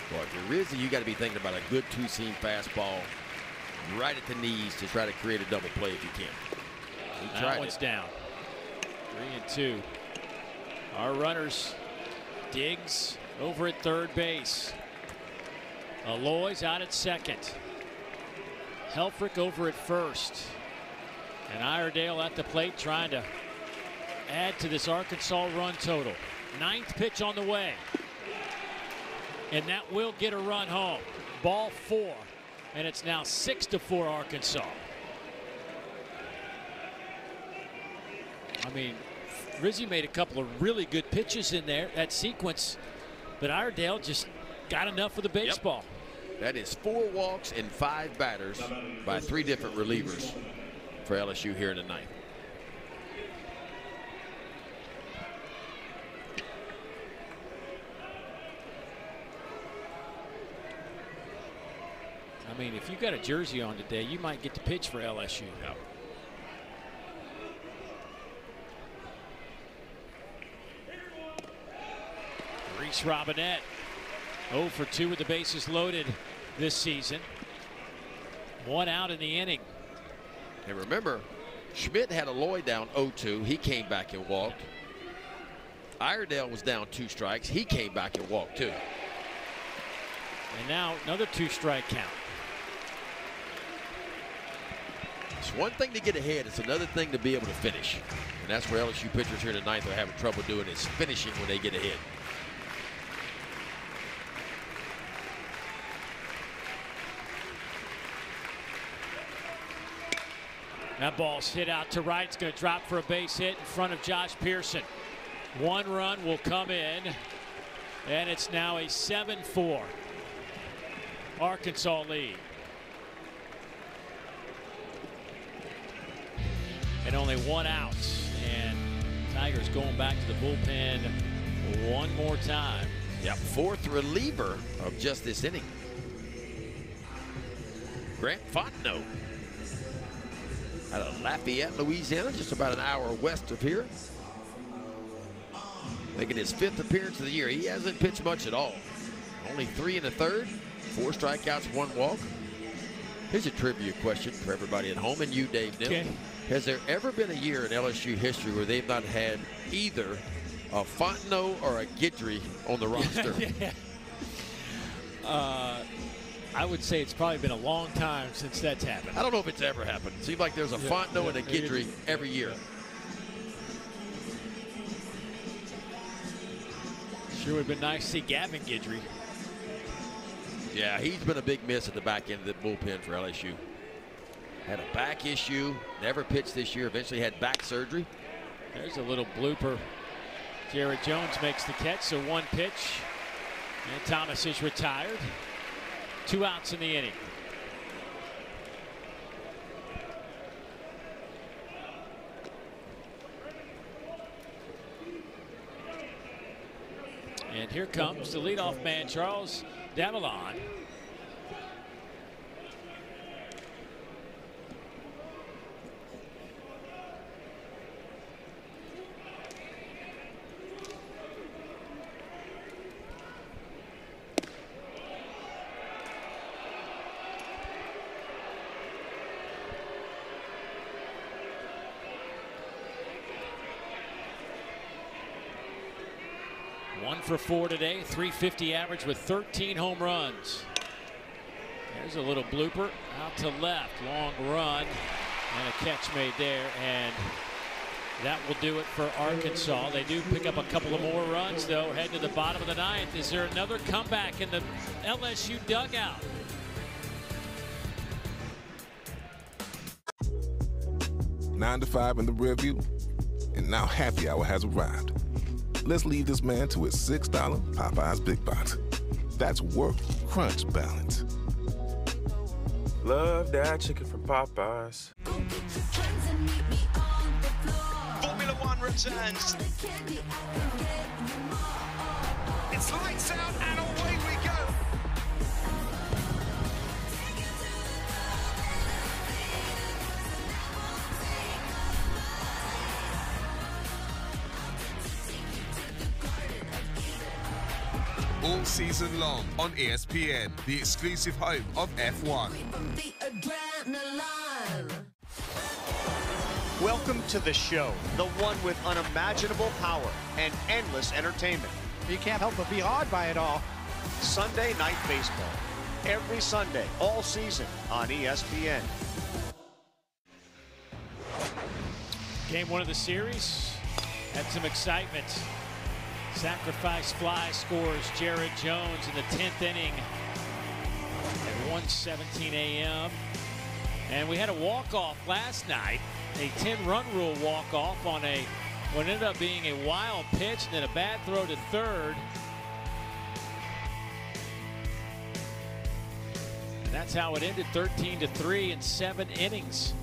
B: Boy, if you're Rizzi, you got to be thinking about a good two-seam fastball right at the knees to try to create a double play if you can.
A: That one's down. 3-2. Our runners, Diggs over at third base. Aloy's out at second. Helfrich over at first. And Iredale at the plate trying to add to this Arkansas run total. 9th pitch on the way. And that will get a run home. Ball 4. And it's now 6-4 Arkansas. I mean, Rizzi made a couple of really good pitches in there, that sequence. But Iredale just got enough for the baseball.
B: Yep. That is 4 walks and 5 batters by 3 different relievers for LSU here in the 9th.
A: I mean, if you got a jersey on today, you might get to pitch for LSU.
B: Yeah.
A: Reese Robinette 0 for 2 with the bases loaded this season. 1 out in the inning.
B: And remember, Schmidt had Aloy down 0-2. He came back and walked. Iredale was down 2 strikes. He came back and walked too.
A: And now another 2-strike count.
B: It's one thing to get ahead. It's another thing to be able to finish. And that's where LSU pitchers here tonight are having trouble doing, is finishing when they get ahead.
A: That ball's hit out to right. It's going to drop for a base hit in front of Josh Pearson. 1 run will come in. And it's now a 7-4 Arkansas lead. And only 1 out. And Tigers going back to the bullpen one more time.
B: Yep, 4th reliever of just this inning. Grant Fontenot out of Lafayette, Louisiana, just about an hour west of here. Making his 5th appearance of the year. He hasn't pitched much at all. Only 3 1/3, 4 strikeouts, 1 walk. Here's a trivia question for everybody at home and you, Dave Nill.
A: Okay.
B: Has there ever been a year in LSU history where they've not had either a Fontenot or a Guidry on the roster?
A: Yeah. I would say it's probably been a long time since that's happened.
B: I don't know if it's ever happened. It seems like there's a Fontenot and a Guidry every year.
A: Sure would have been nice to see Gavin Guidry.
B: Yeah, he's been a big miss at the back end of the bullpen for LSU. Had a back issue, never pitched this year, eventually had back surgery.
A: There's a little blooper. Jared Jones makes the catch, so 1 pitch. And Thomas is retired. 2 outs in the inning. And here comes the leadoff man, Charles Davalon. 1 for 4 today, 350 average with 13 home runs. There's a little blooper out to left, long run, and a catch made there, and that will do it for Arkansas. They do pick up a couple of more runs, though, head to the bottom of the 9th. Is there another comeback in the LSU dugout?
D: Nine to 5 in the rear view, and now happy hour has arrived. Let's leave this man to his $6 Popeyes Big Box. That's work crunch balance.
E: Love that chicken from Popeyes.
F: Formula One returns. It's lights out and away we go.
G: All season long on ESPN, the exclusive home of F1.
F: Welcome to the show, the one with unimaginable power and endless entertainment.
H: You can't help but be awed by it all.
F: Sunday Night Baseball. Every Sunday, all season on ESPN.
A: Game 1 of the series had some excitement. Sacrifice fly scores Jared Jones in the 10th inning at 1:17 a.m. And we had a walk-off last night, a 10-run rule walk-off on what ended up being a wild pitch and then a bad throw to third. And that's how it ended, 13-3 in 7 innings.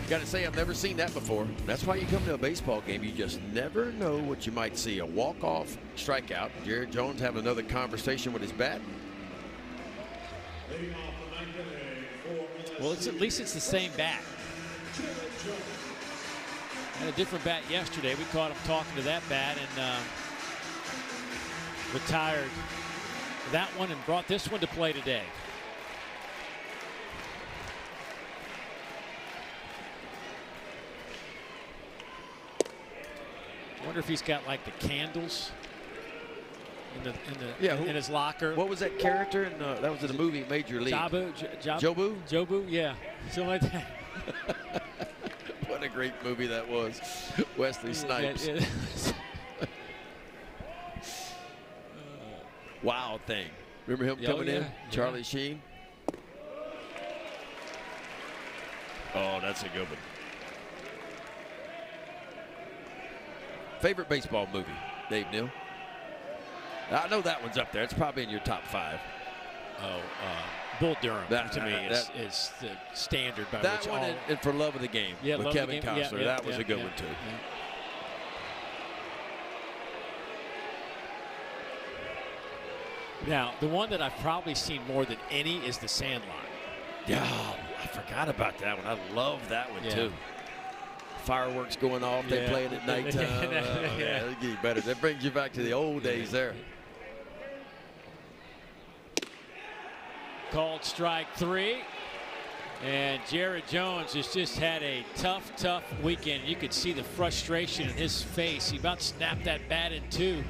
B: Got to say, I've never seen that before. That's why you come to a baseball game. You just never know what you might see. A walk-off strikeout. Jared Jones having another conversation with his bat.
A: Well, at least it's the same bat. Had a different bat yesterday. We caught him talking to that bat and retired that one and brought this one to play today. I wonder if he's got like the candles in his locker.
B: What was that character in that was in the movie Major League?
A: Jobu? Jobu, yeah, something like that.
B: What a great movie that was. Wesley Snipes.
A: Yeah.
B: Wild Thing. Remember him coming in? Charlie Sheen. Oh, that's a good one. Favorite baseball movie, Dave Neal? I know that one's up there. It's probably in your top 5.
A: Oh, Bull Durham to me is the standard by
B: that
A: which
B: one
A: all...
B: and For Love of the Game with Kevin Costner. That was a good one too.
A: Yeah. Now, the one that I've probably seen more than any is The Sandlot.
B: Yeah, I forgot about that one. I love that one too. Fireworks going off. They play it at nighttime. That gets better. That brings you back to the old days there.
A: Called strike 3. And Jared Jones has just had a tough weekend. You could see the frustration in his face. He about snapped that bat in 2.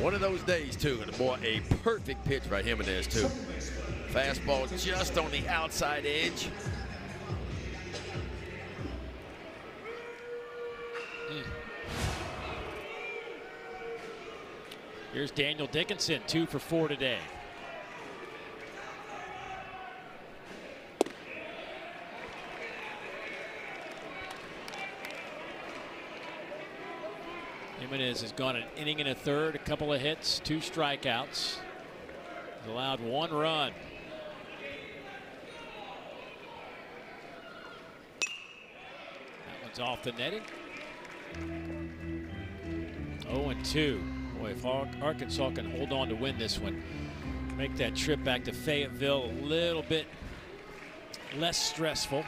B: One of those days, too. And boy, a perfect pitch by Jimenez, too. Fastball just on the outside edge.
A: Here's Daniel Dickinson, 2 for 4 today. Jimenez has gone an inning and a third, a couple of hits, 2 strikeouts. He's allowed 1 run. That one's off the netting. 0-2. Boy, if Arkansas can hold on to win this one, make that trip back to Fayetteville a little bit less stressful.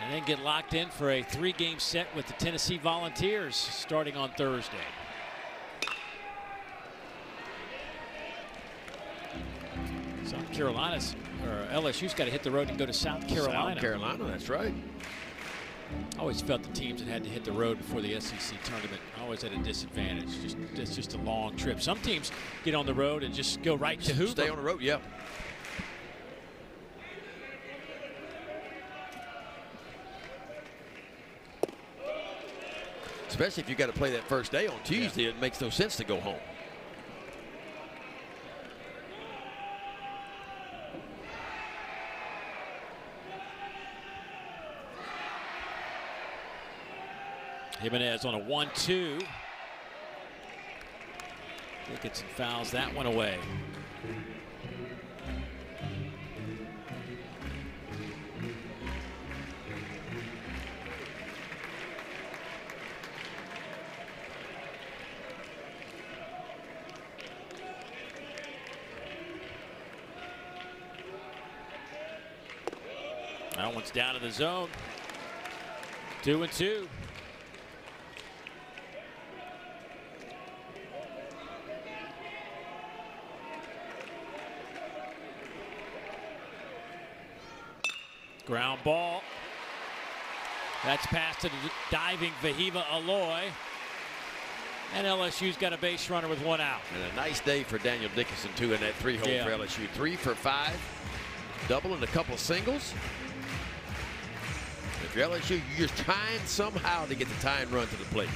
A: And then get locked in for a 3-game set with the Tennessee Volunteers starting on Thursday. South Carolina's, or LSU's got to hit the road and go to South Carolina.
B: South Carolina, that's right.
A: I always felt the teams that had to hit the road before the SEC tournament always had a disadvantage. It's just a long trip. Some teams get on the road and just go right to Hoover.
B: Stay on the road, yeah. Especially if you got to play that first day on Tuesday, it makes no sense to go home.
A: Jimenez on a 1-2. Dickinson fouls that one away. That one's down to the zone. 2-2. Ground ball. That's passed to the diving Vahiva Aloy. And LSU's got a base runner with 1 out.
B: And a nice day for Daniel Dickinson, too, in that 3-hole for LSU. 3 for 5. Double and a couple singles. If you're LSU, you're just trying somehow to get the tying run to the plate.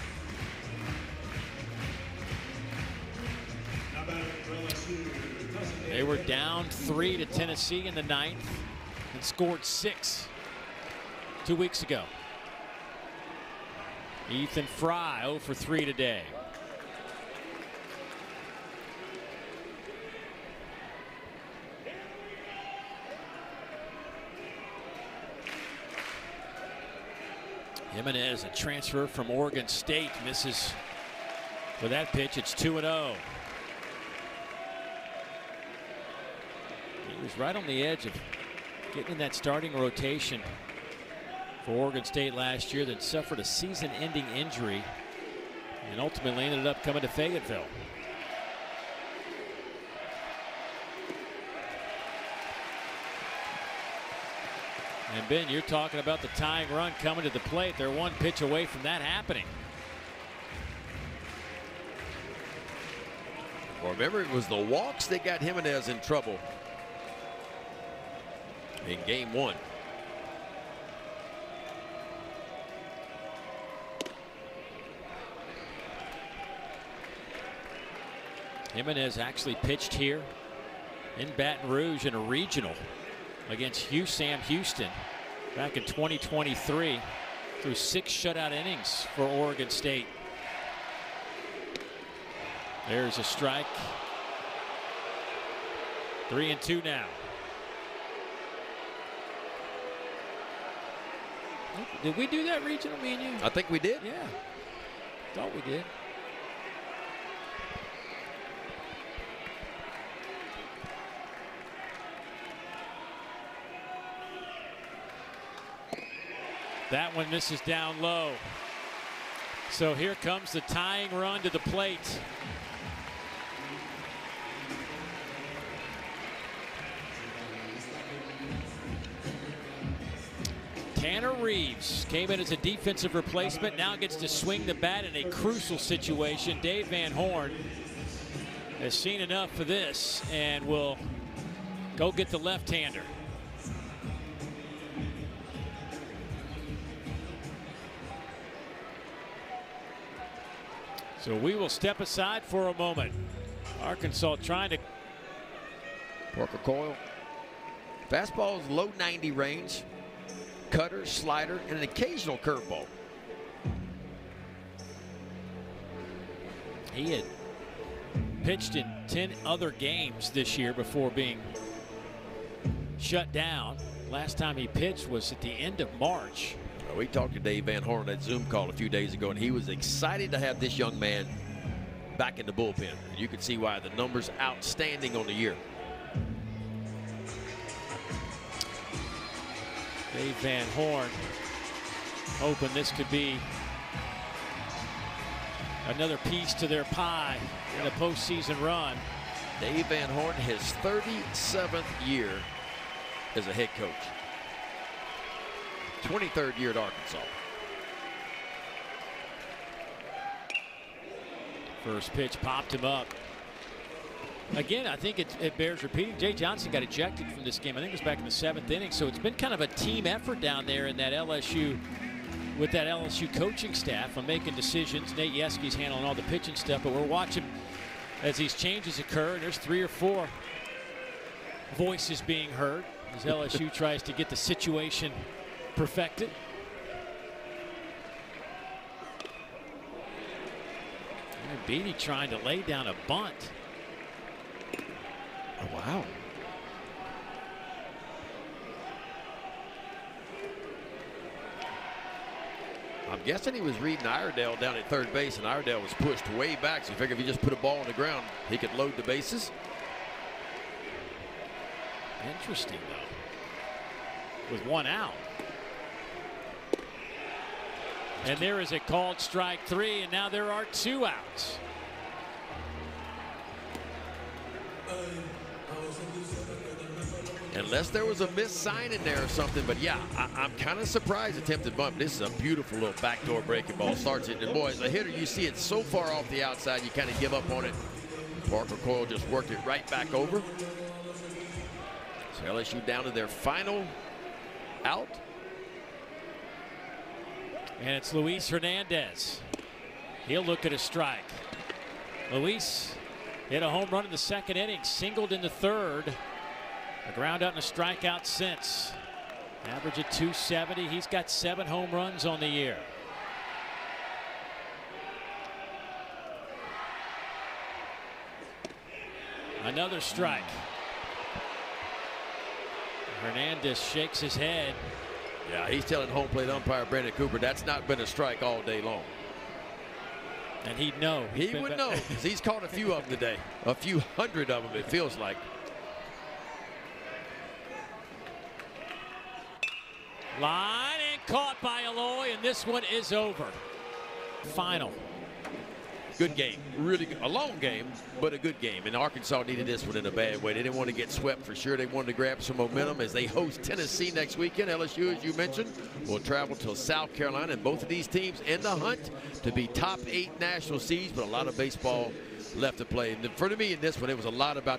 A: They were down 3 to Tennessee in the 9th and scored 6 2 weeks ago. Ethan Fry 0 for 3 today. Jimenez, a transfer from Oregon State, misses with that pitch. It's 2-0. He was right on the edge of getting in that starting rotation for Oregon State last year, then suffered a season-ending injury and ultimately ended up coming to Fayetteville. And Ben, you're talking about the tying run coming to the plate. They're 1 pitch away from that happening.
B: Well, remember, it was the walks that got Jimenez in trouble in game 1.
A: Jimenez actually pitched here in Baton Rouge in a regional against Sam Houston back in 2023 through 6 shutout innings for Oregon State. There's a strike. 3-2 now. Did we do that regional, me and you?
B: I think we did.
A: Yeah, thought we did. That one misses down low. So here comes the tying run to the plate. Tanner Reeves came in as a defensive replacement, now gets to swing the bat in a crucial situation. Dave Van Horn has seen enough for this and will go get the left-hander. So we will step aside for a moment. Arkansas trying to.
B: Parker Coyle. Fastball is low 90 range. Cutter, slider, and an occasional curveball.
A: He had pitched in 10 other games this year before being shut down. Last time he pitched was at the end of March.
B: We talked to Dave Van Horn at Zoom call a few days ago, and he was excited to have this young man back in the bullpen. You could see why the numbers outstanding on the year.
A: Dave Van Horn hoping this could be another piece to their pie in a postseason run.
B: Dave Van Horn, his 37th year as a head coach. 23rd year at Arkansas.
A: First pitch popped him up. Again, I think it bears repeating. Jay Johnson got ejected from this game. I think it was back in the 7th inning. So it's been kind of a team effort down there in that LSU, with that LSU coaching staff on making decisions. Nate Yeski's handling all the pitching stuff, but we're watching as these changes occur, and there's 3 or 4 voices being heard as LSU tries to get the situation perfected. And Beatty trying to lay down a bunt.
B: Oh, wow. I'm guessing he was reading Iredale down at third base, and Iredale was pushed way back, so you figure if he just put a ball on the ground, he could load the bases.
A: Interesting, though. With 1 out. And there is a called strike 3, and now there are 2 outs.
B: Unless there was a missed sign in there or something, but yeah, I'm kind of surprised. Attempted bunt. This is a beautiful little backdoor breaking ball. Starts it, and boy, as a hitter, you see it so far off the outside, you kind of give up on it. Parker Coyle just worked it right back over. So LSU down to their final out.
A: And it's Luis Hernandez. He'll look at a strike. Luis hit a home run in the 2nd inning, singled in the 3rd. A ground out and a strikeout since. Average of 270. He's got 7 home runs on the year. Another strike. Hernandez shakes his head.
B: Yeah, he's telling home plate umpire Brandon Cooper that's not been a strike all day long.
A: And he'd know.
B: He would know, because he's caught a few of them today. A few hundred of them, it feels like.
A: Line and caught by Eloy, and this one is over. Final.
B: Good game, really good. A long game, but a good game. And Arkansas needed this one in a bad way. They didn't want to get swept for sure. They wanted to grab some momentum as they host Tennessee next weekend. LSU, as you mentioned, will travel to South Carolina, and both of these teams in the hunt to be top 8 national seeds, but a lot of baseball left to play. And for me in this one, it was a lot about the